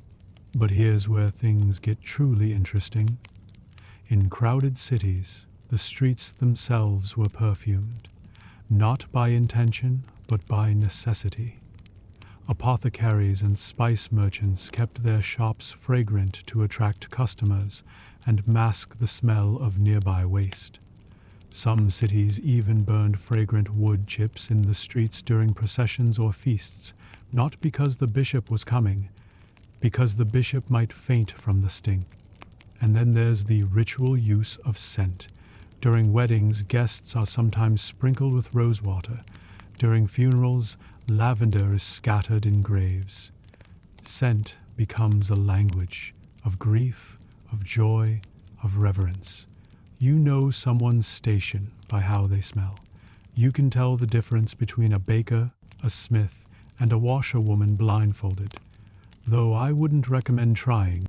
But here's where things get truly interesting. In crowded cities, the streets themselves were perfumed. not by intention, but by necessity. Apothecaries and spice merchants kept their shops fragrant to attract customers and mask the smell of nearby waste. Some cities even burned fragrant wood chips in the streets during processions or feasts, not because the bishop was coming, because the bishop might faint from the stink. And then there's the ritual use of scent. During weddings, guests are sometimes sprinkled with rosewater. During funerals, lavender is scattered in graves. Scent becomes a language of grief, of joy, of reverence. You know someone's station by how they smell. You can tell the difference between a baker, a smith, and a washerwoman blindfolded. Though I wouldn't recommend trying.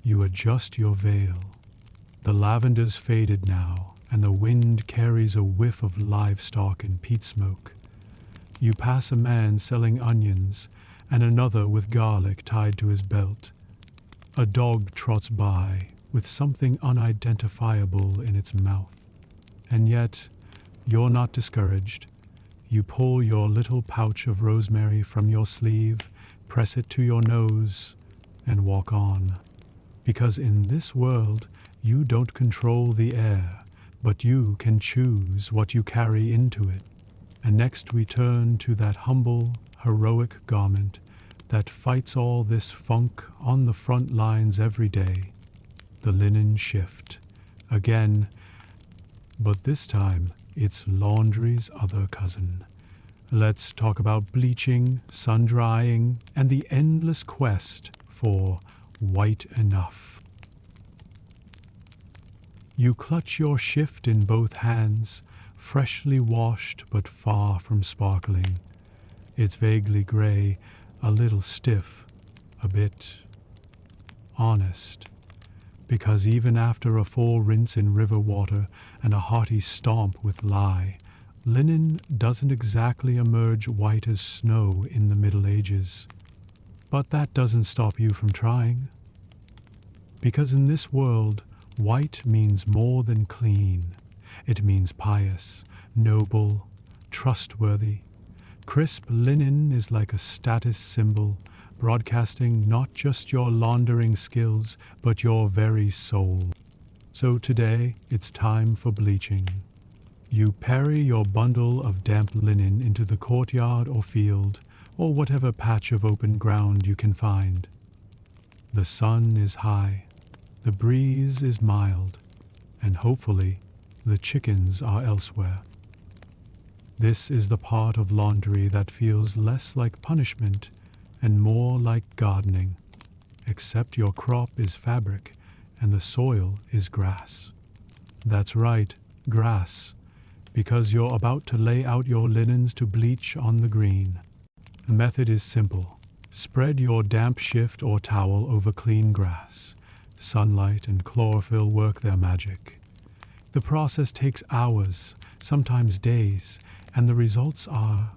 You adjust your veil. The lavender's faded now, and the wind carries a whiff of livestock and peat smoke. You pass a man selling onions, and another with garlic tied to his belt. A dog trots by, with something unidentifiable in its mouth. And yet, you're not discouraged. You pull your little pouch of rosemary from your sleeve, press it to your nose, and walk on. Because in this world, you don't control the air, but you can choose what you carry into it. And next we turn to that humble, heroic garment that fights all this funk on the front lines every day. The linen shift. Again, but this time it's laundry's other cousin. Let's talk about bleaching, sun-drying, and the endless quest for white enough. You clutch your shift in both hands, freshly washed but far from sparkling. It's vaguely gray, a little stiff, a bit honest. Because even after a full rinse in river water and a hearty stomp with lye, linen doesn't exactly emerge white as snow in the Middle Ages. But that doesn't stop you from trying. Because in this world, white means more than clean. It means pious, noble, trustworthy. Crisp linen is like a status symbol, broadcasting not just your laundering skills, but your very soul. So today, it's time for bleaching. You parry your bundle of damp linen into the courtyard or field, or whatever patch of open ground you can find. The sun is high, the breeze is mild, and hopefully, the chickens are elsewhere. This is the part of laundry that feels less like punishment and more like gardening, except your crop is fabric and the soil is grass. That's right, grass, because you're about to lay out your linens to bleach on the green. The method is simple. Spread your damp shift or towel over clean grass. Sunlight and chlorophyll work their magic. The process takes hours, sometimes days, and the results are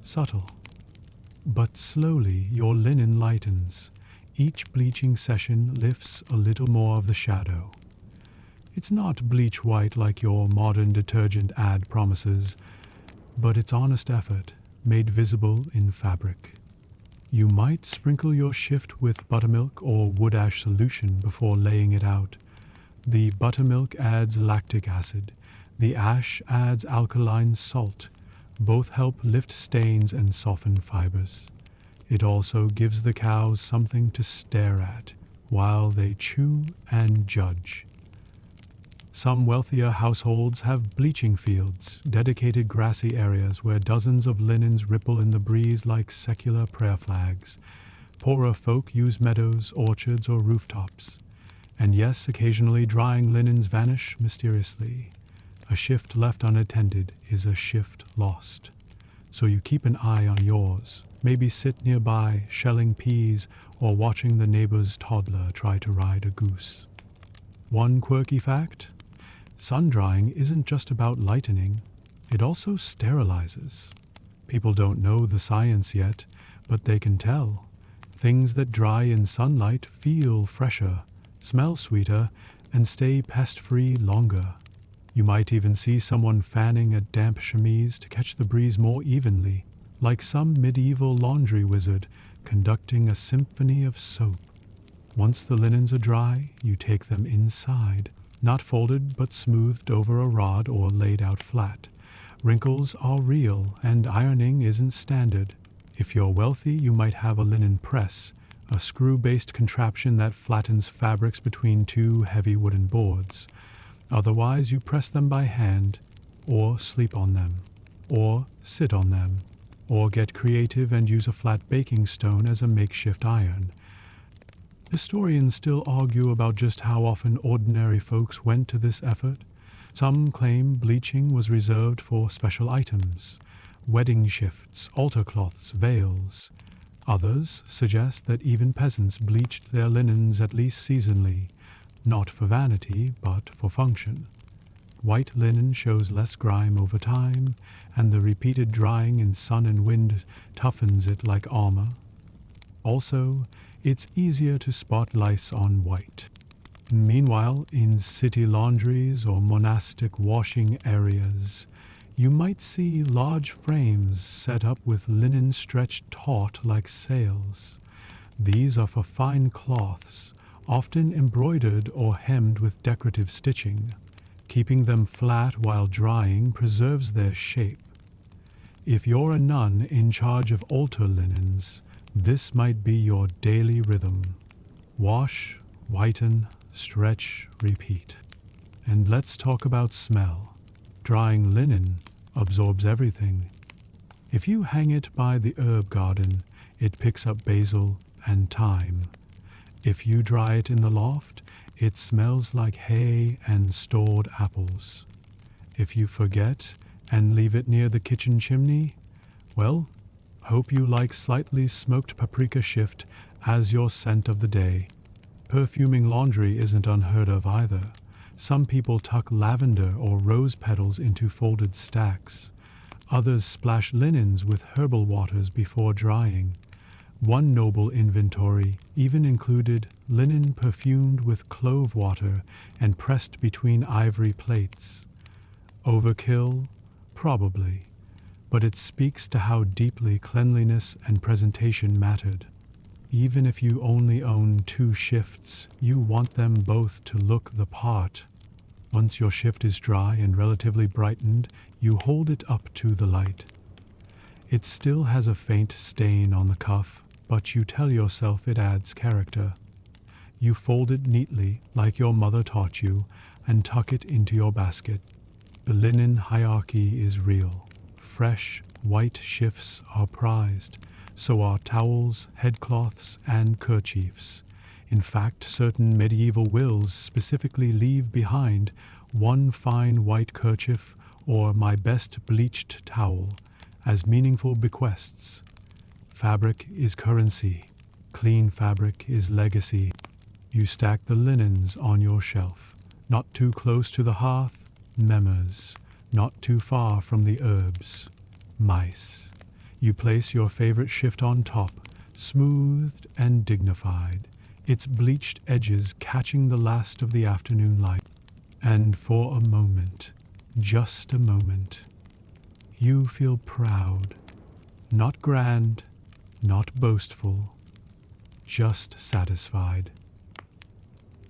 subtle. But slowly your linen lightens. Each bleaching session lifts a little more of the shadow. It's not bleach white like your modern detergent ad promises, but it's honest effort, made visible in fabric. You might sprinkle your shift with buttermilk or wood ash solution before laying it out. The buttermilk adds lactic acid. The ash adds alkaline salt. Both help lift stains and soften fibers. It also gives the cows something to stare at while they chew and judge. Some wealthier households have bleaching fields, dedicated grassy areas where dozens of linens ripple in the breeze like secular prayer flags. Poorer folk use meadows, orchards, or rooftops. And yes, occasionally drying linens vanish mysteriously. A shift left unattended is a shift lost. So you keep an eye on yours. Maybe sit nearby, shelling peas, or watching the neighbor's toddler try to ride a goose. One quirky fact: sun-drying isn't just about lightening, it also sterilizes. People don't know the science yet, but they can tell. Things that dry in sunlight feel fresher, smell sweeter, and stay pest-free longer. You might even see someone fanning a damp chemise to catch the breeze more evenly, like some medieval laundry wizard conducting a symphony of soap. Once the linens are dry, you take them inside, not folded but smoothed over a rod or laid out flat. Wrinkles are real and ironing isn't standard. If you're wealthy, you might have a linen press, a screw-based contraption that flattens fabrics between two heavy wooden boards. Otherwise, you press them by hand, or sleep on them, or sit on them, or get creative and use a flat baking stone as a makeshift iron. Historians still argue about just how often ordinary folks went to this effort. Some claim bleaching was reserved for special items, wedding shifts, altar cloths, veils. Others suggest that even peasants bleached their linens at least seasonally, not for vanity, but for function. White linen shows less grime over time, and the repeated drying in sun and wind toughens it like armor. Also, it's easier to spot lice on white. Meanwhile, in city laundries or monastic washing areas, you might see large frames set up with linen stretched taut like sails. These are for fine cloths, often embroidered or hemmed with decorative stitching. Keeping them flat while drying preserves their shape. If you're a nun in charge of altar linens, this might be your daily rhythm. Wash, whiten, stretch, repeat. And let's talk about smell. Drying linen absorbs everything. If you hang it by the herb garden, it picks up basil and thyme. If you dry it in the loft, it smells like hay and stored apples. If you forget and leave it near the kitchen chimney, well, hope you like slightly smoked paprika shift as your scent of the day. Perfuming laundry isn't unheard of either. Some people tuck lavender or rose petals into folded stacks. Others splash linens with herbal waters before drying. One noble inventory even included linen perfumed with clove water and pressed between ivory plates. Overkill? Probably, but it speaks to how deeply cleanliness and presentation mattered. Even if you only own 2 shifts, you want them both to look the part. Once your shift is dry and relatively brightened, you hold it up to the light. It still has a faint stain on the cuff, but you tell yourself it adds character. You fold it neatly, like your mother taught you, and tuck it into your basket. The linen hierarchy is real. Fresh, white shifts are prized. So are towels, headcloths, and kerchiefs. In fact, certain medieval wills specifically leave behind one fine white kerchief or my best bleached towel as meaningful bequests. Fabric is currency. Clean fabric is legacy. You stack the linens on your shelf. Not too close to the hearth, memories. Not too far from the herbs, mice. You place your favorite shift on top, smoothed and dignified, its bleached edges catching the last of the afternoon light. And for a moment, just a moment, you feel proud. Not grand, not boastful, just satisfied.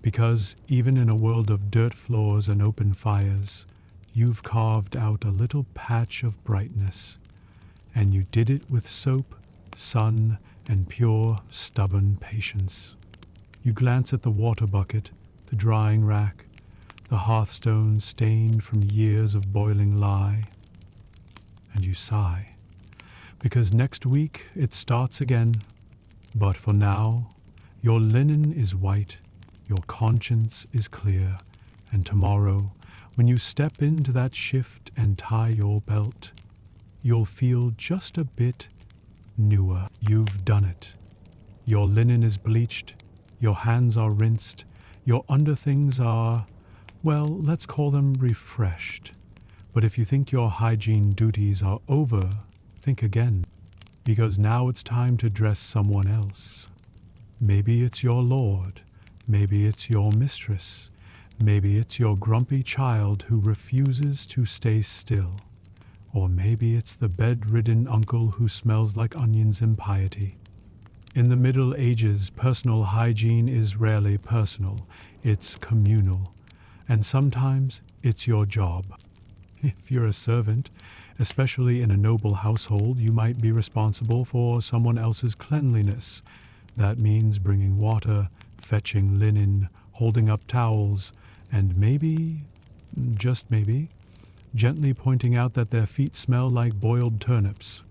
Because even in a world of dirt floors and open fires, you've carved out a little patch of brightness. And you did it with soap, sun, and pure, stubborn patience. You glance at the water bucket, the drying rack, the hearthstone stained from years of boiling lye, and you sigh, because next week it starts again. But for now, your linen is white, your conscience is clear, and tomorrow, when you step into that shift and tie your belt, you'll feel just a bit newer. You've done it. Your linen is bleached, your hands are rinsed, your underthings are, well, let's call them refreshed. But if you think your hygiene duties are over, think again, because now it's time to dress someone else. Maybe it's your lord, maybe it's your mistress, Maybe it's your grumpy child who refuses to stay still. Or maybe it's the bedridden uncle who smells like onions in piety. In the Middle Ages, personal hygiene is rarely personal, it's communal. And sometimes it's your job. If you're a servant, especially in a noble household, you might be responsible for someone else's cleanliness. That means bringing water, fetching linen, holding up towels, and maybe, just maybe, gently pointing out that their feet smell like boiled turnips.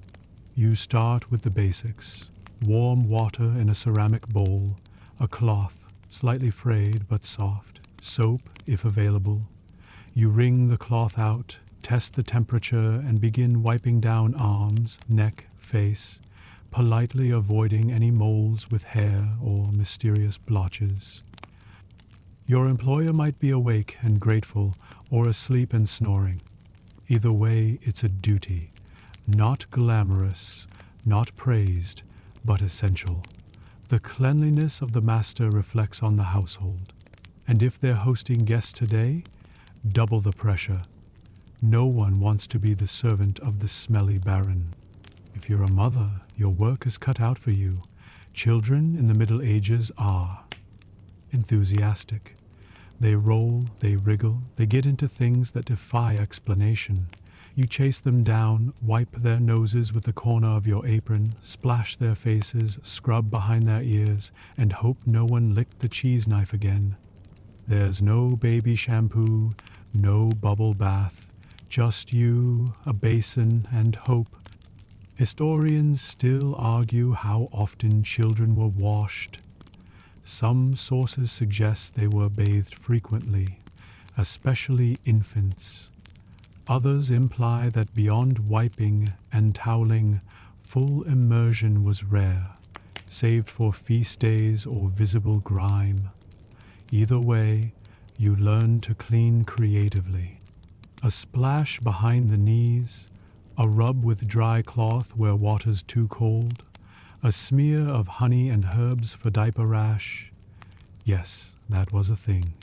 You start with the basics. Warm water in a ceramic bowl, a cloth, slightly frayed but soft, soap if available. You wring the cloth out, test the temperature, and begin wiping down arms, neck, face, politely avoiding any moles with hair or mysterious blotches. Your employer might be awake and grateful, or asleep and snoring. Either way, it's a duty, not glamorous, not praised, but essential. The cleanliness of the master reflects on the household. And if they're hosting guests today, double the pressure. No one wants to be the servant of the smelly baron. If you're a mother, your work is cut out for you. Children in the Middle Ages are enthusiastic. They roll, they wriggle, they get into things that defy explanation. You chase them down, wipe their noses with the corner of your apron, splash their faces, scrub behind their ears, and hope no one licked the cheese knife again. There's no baby shampoo, no bubble bath, just you, a basin, and hope. Historians still argue how often children were washed. Some sources suggest they were bathed frequently, especially infants. Others imply that beyond wiping and toweling, full immersion was rare, saved for feast days or visible grime. Either way, you learn to clean creatively. A splash behind the knees, a rub with dry cloth where water's too cold, a smear of honey and herbs for diaper rash. Yes, that was a thing.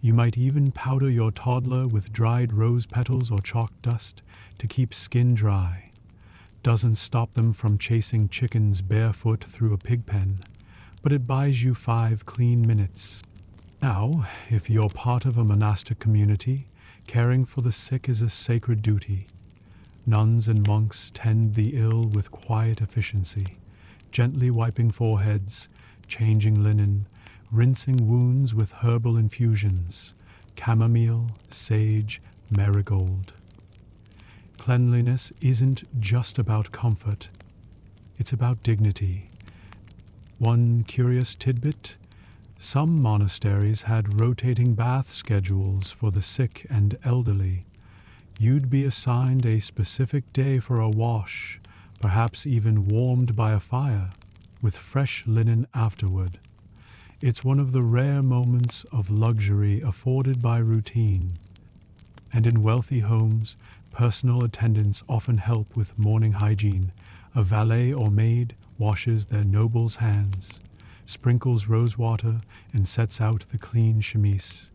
You might even powder your toddler with dried rose petals or chalk dust to keep skin dry. Doesn't stop them from chasing chickens barefoot through a pig pen, but it buys you 5 clean minutes. Now, if you're part of a monastic community, caring for the sick is a sacred duty. Nuns and monks tend the ill with quiet efficiency, gently wiping foreheads, changing linen, rinsing wounds with herbal infusions, chamomile, sage, marigold. Cleanliness isn't just about comfort, it's about dignity. One curious tidbit: some monasteries had rotating bath schedules for the sick and elderly. You'd be assigned a specific day for a wash, perhaps even warmed by a fire, with fresh linen afterward. It's one of the rare moments of luxury afforded by routine. And in wealthy homes, personal attendants often help with morning hygiene. A valet or maid washes their noble's hands, sprinkles rosewater, and sets out the clean chemise.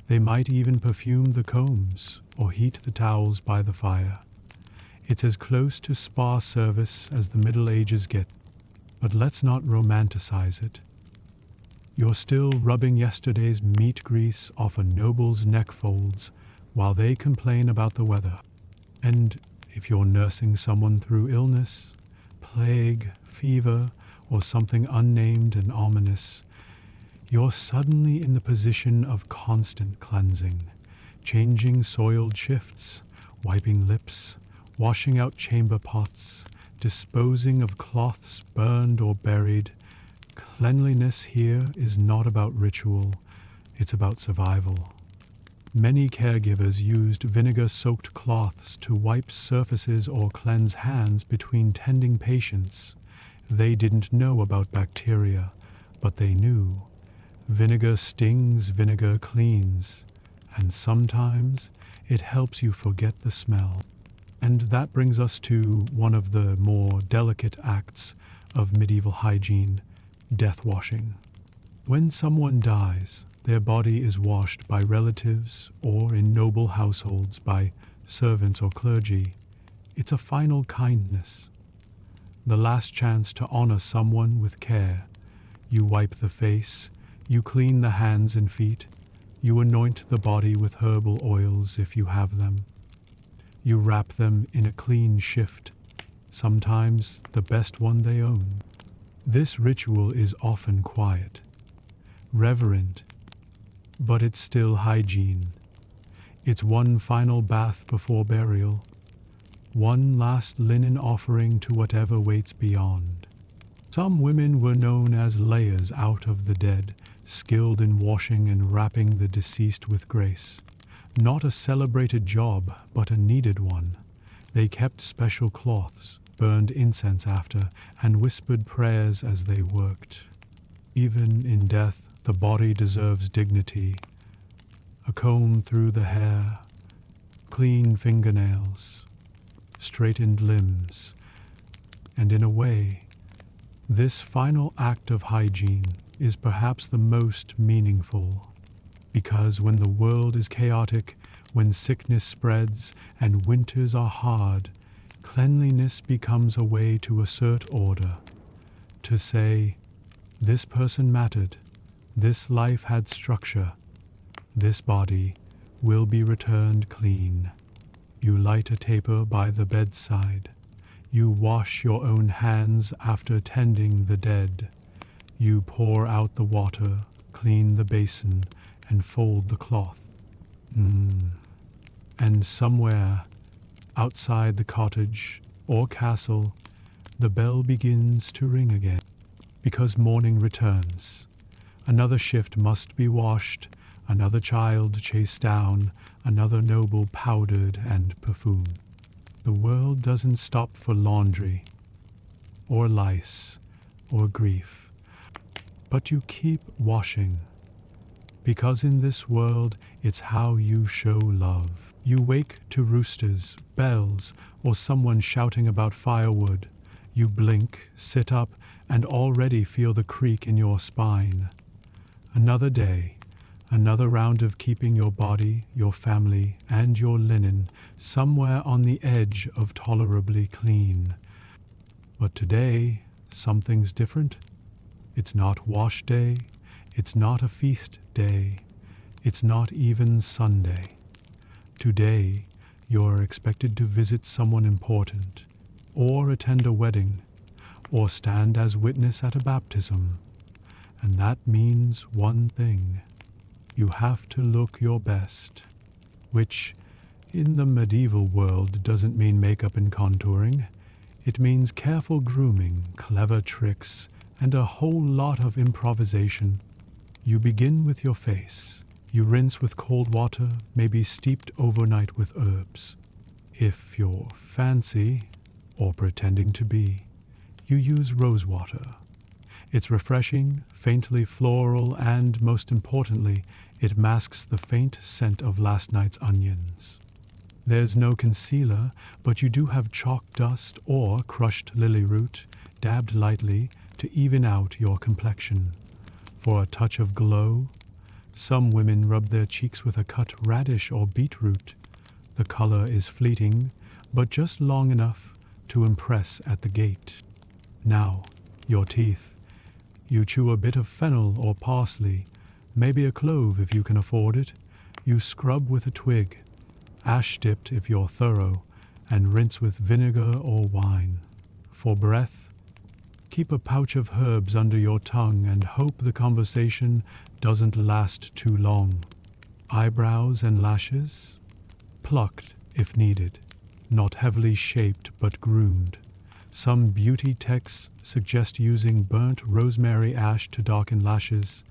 They might even perfume the combs or heat the towels by the fire. It's as close to spa service as the Middle Ages get, but let's not romanticize it. You're still rubbing yesterday's meat grease off a noble's neck folds while they complain about the weather. And if you're nursing someone through illness, plague, fever, or something unnamed and ominous, you're suddenly in the position of constant cleansing, changing soiled shifts, wiping lips, washing out chamber pots, disposing of cloths burned or buried. Cleanliness here is not about ritual, it's about survival. Many caregivers used vinegar-soaked cloths to wipe surfaces or cleanse hands between tending patients. They didn't know about bacteria, but they knew. Vinegar stings, vinegar cleans, and sometimes it helps you forget the smell. And that brings us to one of the more delicate acts of medieval hygiene: death washing. When someone dies, Their body is washed by relatives or in noble households by servants or clergy. It's a final kindness, the last chance to honor someone with care. You wipe the face, you clean the hands and feet, you anoint the body with herbal oils if you have them. You wrap them in a clean shift, sometimes the best one they own. This ritual is often quiet, reverent, but it's still hygiene. It's one final bath before burial, one last linen offering to whatever waits beyond. Some women were known as layers out of the dead, skilled in washing and wrapping the deceased with grace. Not a celebrated job, but a needed one. They kept special cloths, burned incense after, and whispered prayers as they worked. Even in death, the body deserves dignity. A comb through the hair, clean fingernails, straightened limbs, and in a way, this final act of hygiene is perhaps the most meaningful. Because when the world is chaotic, when sickness spreads and winters are hard, cleanliness becomes a way to assert order, to say, this person mattered, this life had structure, this body will be returned clean. You light a taper by the bedside. You wash your own hands after tending the dead. You pour out the water, clean the basin, and fold the cloth. And somewhere, outside the cottage or castle, the bell begins to ring again, because morning returns. Another shift must be washed, another child chased down, another noble powdered and perfumed. The world doesn't stop for laundry, or lice, or grief, but you keep washing. Because in this world, it's how you show love. You wake to roosters, bells, or someone shouting about firewood. You blink, sit up, and already feel the creak in your spine. Another day, another round of keeping your body, your family, and your linen somewhere on the edge of tolerably clean. But today, something's different. It's not wash day. It's not a feast day. It's not even Sunday. Today, you're expected to visit someone important, or attend a wedding, or stand as witness at a baptism. And that means one thing. You have to look your best, which, in the medieval world, doesn't mean makeup and contouring. It means careful grooming, clever tricks, and a whole lot of improvisation. You begin with your face. You rinse with cold water, maybe steeped overnight with herbs. If you're fancy, or pretending to be, you use rose water. It's refreshing, faintly floral, and most importantly, it masks the faint scent of last night's onions. There's no concealer, but you do have chalk dust or crushed lily root, dabbed lightly to even out your complexion. For a touch of glow, some women rub their cheeks with a cut radish or beetroot. The color is fleeting, but just long enough to impress at the gate. Now, your teeth. You chew a bit of fennel or parsley, maybe a clove if you can afford it. You scrub with a twig, ash-dipped if you're thorough, and rinse with vinegar or wine. For breath, keep a pouch of herbs under your tongue and hope the conversation doesn't last too long. Eyebrows and lashes, plucked if needed, not heavily shaped but groomed. Some beauty texts suggest using burnt rosemary ash to darken lashes.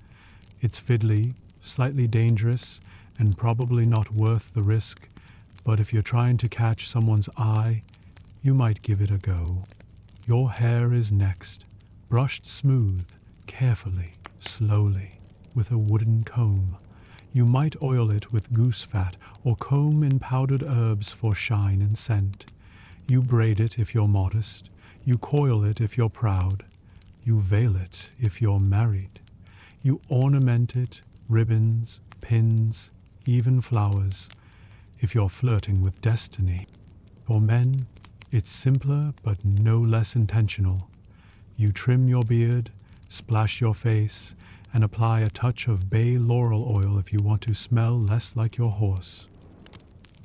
It's fiddly, slightly dangerous, and probably not worth the risk, but if you're trying to catch someone's eye, you might give it a go. Your hair is next, brushed smooth, carefully, slowly, with a wooden comb. You might oil it with goose fat or comb in powdered herbs for shine and scent. You braid it if you're modest. You coil it if you're proud. You veil it if you're married. You ornament it ribbons, pins, even flowers, if you're flirting with destiny. For men, it's simpler but no less intentional. You trim your beard, splash your face, and apply a touch of bay laurel oil if you want to smell less like your horse.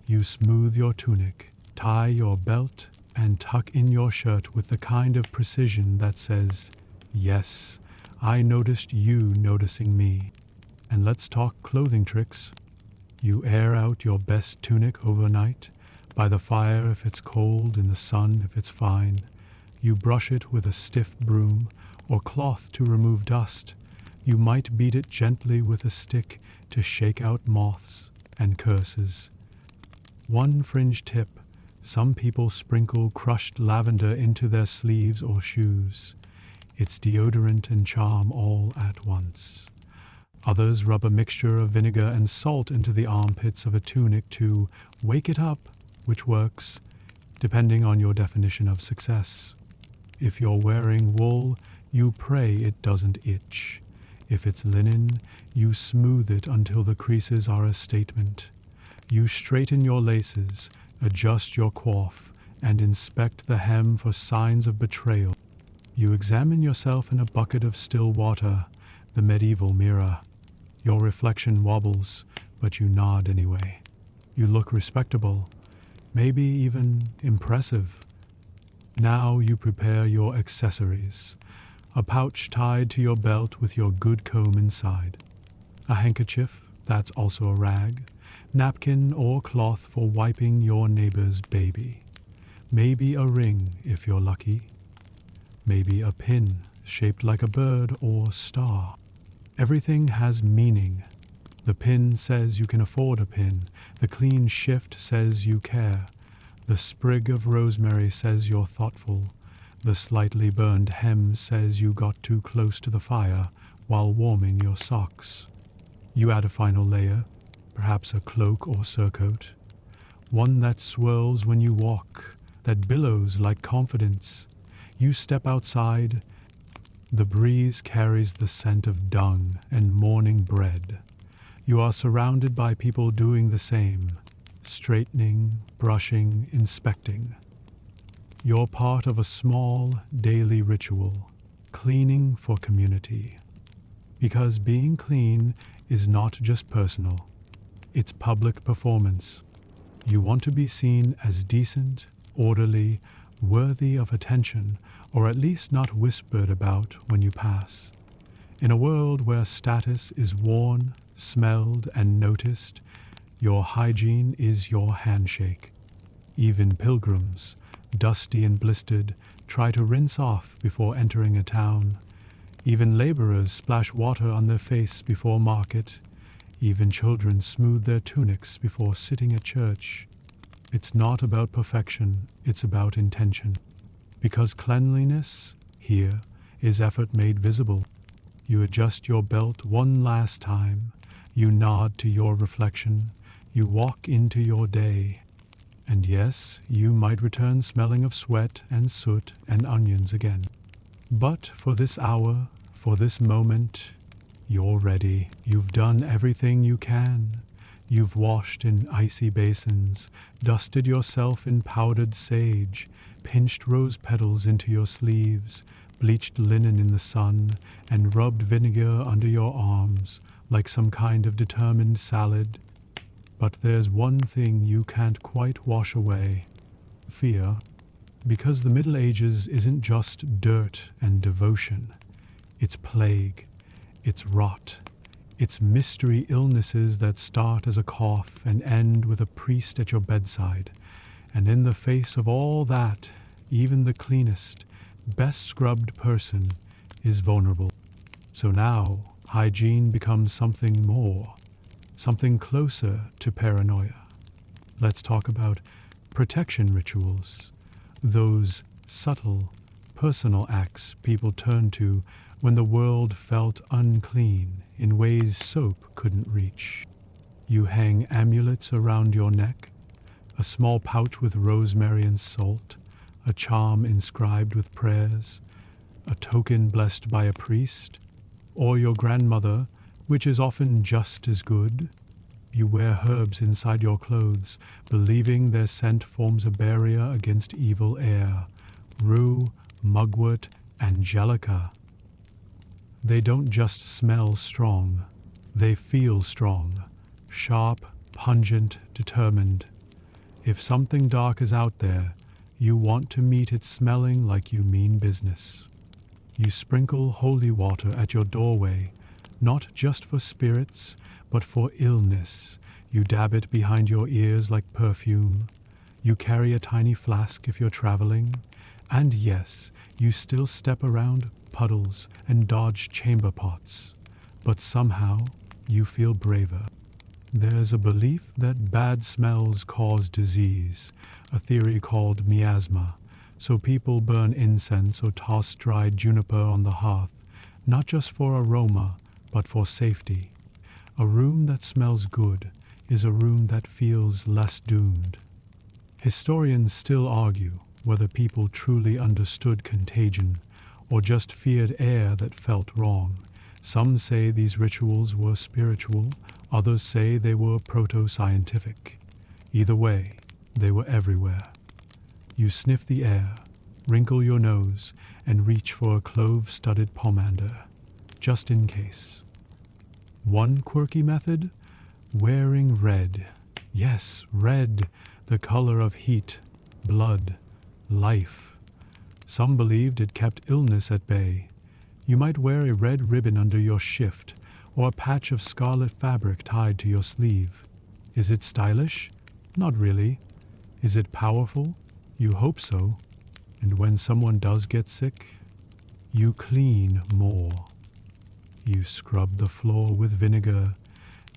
You smooth your tunic, tie your belt, and tuck in your shirt with the kind of precision that says, "Yes, I noticed you noticing me." And let's talk clothing tricks. You air out your best tunic overnight, by the fire if it's cold, in the sun if it's fine. You brush it with a stiff broom or cloth to remove dust. You might beat it gently with a stick to shake out moths and curses. One fringe tip: some people sprinkle crushed lavender into their sleeves or shoes. It's deodorant and charm all at once. Others rub a mixture of vinegar and salt into the armpits of a tunic to wake it up, which works, depending on your definition of success. If you're wearing wool, you pray it doesn't itch. If it's linen, you smooth it until the creases are a statement. You straighten your laces, adjust your coif, and inspect the hem for signs of betrayal. You examine yourself in a bucket of still water, the medieval mirror. Your reflection wobbles, but you nod anyway. You look respectable, maybe even impressive. Now you prepare your accessories. A pouch tied to your belt with your good comb inside. A handkerchief, that's also a rag. Napkin or cloth for wiping your neighbor's baby. Maybe a ring if you're lucky. Maybe a pin shaped like a bird or star. Everything has meaning. The pin says you can afford a pin. The clean shift says you care. The sprig of rosemary says you're thoughtful. The slightly burned hem says you got too close to the fire while warming your socks. You add a final layer, perhaps a cloak or surcoat. One that swirls when you walk, that billows like confidence. You step outside. The breeze carries the scent of dung and morning bread. You are surrounded by people doing the same, straightening, brushing, inspecting. You're part of a small daily ritual, cleaning for community. Because being clean is not just personal, it's public performance. You want to be seen as decent, orderly, worthy of attention, or at least not whispered about when you pass. In a world where status is worn, smelled, and noticed, your hygiene is your handshake. Even pilgrims, dusty and blistered, try to rinse off before entering a town. Even laborers splash water on their face before market. Even children smooth their tunics before sitting at church. It's not about perfection, it's about intention. Because cleanliness, here, is effort made visible. You adjust your belt one last time. You nod to your reflection. You walk into your day. And yes, you might return smelling of sweat and soot and onions again. But for this hour, for this moment, you're ready. You've done everything you can. You've washed in icy basins, dusted yourself in powdered sage, pinched rose petals into your sleeves, bleached linen in the sun, and rubbed vinegar under your arms like some kind of determined salad. But there's one thing you can't quite wash away: fear. Because the Middle Ages isn't just dirt and devotion. It's plague. It's rot. It's mystery illnesses that start as a cough and end with a priest at your bedside. And in the face of all that, even the cleanest, best scrubbed person is vulnerable. So now, hygiene becomes something more, something closer to paranoia. Let's talk about protection rituals, those subtle, personal acts people turn to when the world felt unclean in ways soap couldn't reach. You hang amulets around your neck, a small pouch with rosemary and salt, a charm inscribed with prayers, a token blessed by a priest, or your grandmother which is often just as good. You wear herbs inside your clothes, believing their scent forms a barrier against evil air. Rue, mugwort, angelica. They don't just smell strong, they feel strong. Sharp, pungent, determined. If something dark is out there, you want to meet it smelling like you mean business. You sprinkle holy water at your doorway, not just for spirits, but for illness. You dab it behind your ears like perfume. You carry a tiny flask if you're traveling. And yes, you still step around puddles and dodge chamber pots. But somehow, you feel braver. There's a belief that bad smells cause disease, a theory called miasma, so people burn incense or toss dried juniper on the hearth, not just for aroma, but for safety. A room that smells good is a room that feels less doomed. Historians still argue whether people truly understood contagion or just feared air that felt wrong. Some say these rituals were spiritual, others say they were proto-scientific. Either way, they were everywhere. You sniff the air, wrinkle your nose, and reach for a clove-studded pomander, just in case. One quirky method? Wearing red. Yes, red, the color of heat, blood, life. Some believed it kept illness at bay. You might wear a red ribbon under your shift, or a patch of scarlet fabric tied to your sleeve. Is it stylish? Not really. Is it powerful? You hope so. And when someone does get sick, you clean more. You scrub the floor with vinegar.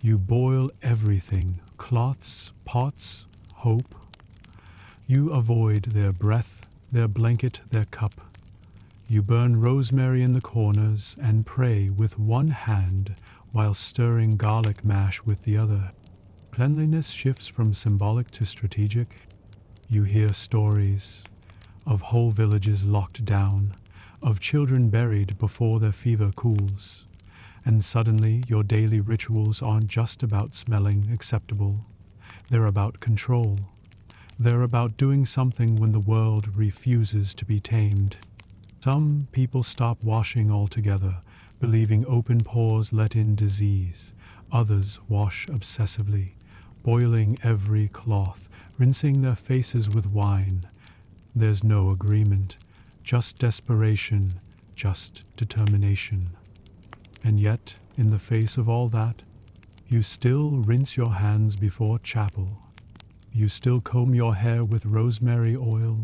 You boil everything, cloths, pots, hope. You avoid their breath, their blanket, their cup. You burn rosemary in the corners and pray with one hand while stirring garlic mash with the other. Cleanliness shifts from symbolic to strategic. You hear stories of whole villages locked down, of children buried before their fever cools. And suddenly your daily rituals aren't just about smelling acceptable. They're about control. They're about doing something when the world refuses to be tamed. Some people stop washing altogether, believing open pores let in disease. Others wash obsessively, boiling every cloth, rinsing their faces with wine. There's no agreement, just desperation, just determination. And yet, in the face of all that, you still rinse your hands before chapel. You still comb your hair with rosemary oil.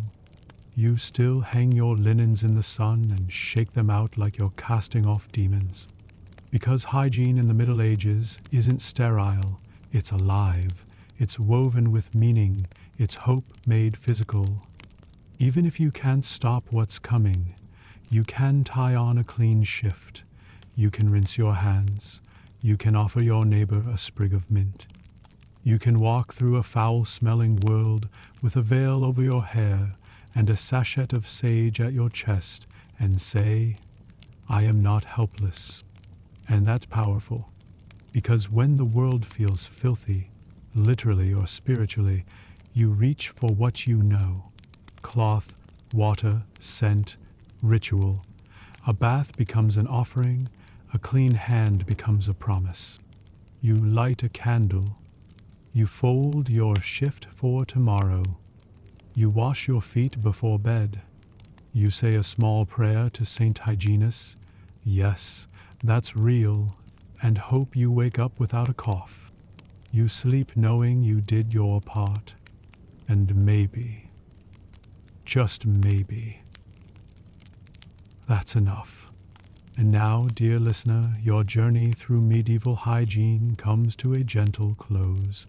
You still hang your linens in the sun and shake them out like you're casting off demons. Because hygiene in the Middle Ages isn't sterile, it's alive, it's woven with meaning, it's hope made physical. Even if you can't stop what's coming, you can tie on a clean shift. You can rinse your hands. You can offer your neighbor a sprig of mint. You can walk through a foul-smelling world with a veil over your hair and a sachet of sage at your chest and say, I am not helpless. And that's powerful, because when the world feels filthy, literally or spiritually, you reach for what you know. Cloth, water, scent, ritual. A bath becomes an offering, a clean hand becomes a promise. You light a candle. You fold your shift for tomorrow. You wash your feet before bed. You say a small prayer to Saint Hyginus. Yes, that's real, and hope you wake up without a cough. You sleep knowing you did your part. And maybe, just maybe, that's enough. And now, dear listener, your journey through medieval hygiene comes to a gentle close.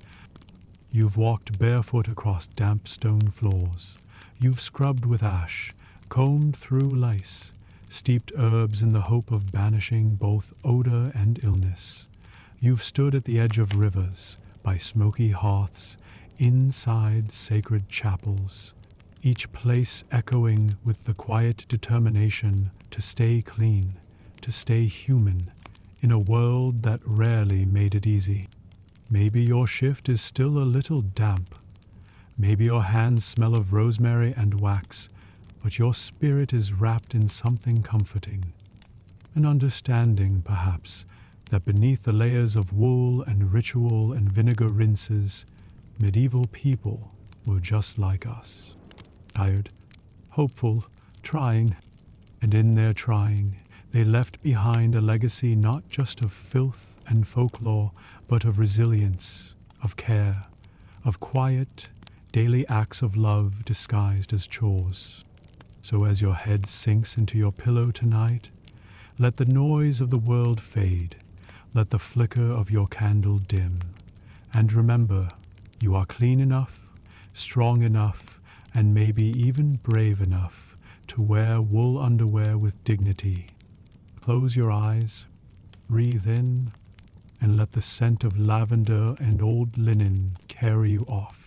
You've walked barefoot across damp stone floors. You've scrubbed with ash, combed through lice, steeped herbs in the hope of banishing both odor and illness. You've stood at the edge of rivers, by smoky hearths, inside sacred chapels, each place echoing with the quiet determination to stay clean, to stay human, in a world that rarely made it easy. Maybe your shift is still a little damp. Maybe your hands smell of rosemary and wax, but your spirit is wrapped in something comforting. An understanding, perhaps, that beneath the layers of wool and ritual and vinegar rinses, medieval people were just like us. Tired, hopeful, trying, and in their trying, they left behind a legacy not just of filth and folklore, but of resilience, of care, of quiet, daily acts of love disguised as chores. So as your head sinks into your pillow tonight, let the noise of the world fade, let the flicker of your candle dim, and remember, you are clean enough, strong enough, and maybe even brave enough to wear wool underwear with dignity. Close your eyes, breathe in, and let the scent of lavender and old linen carry you off.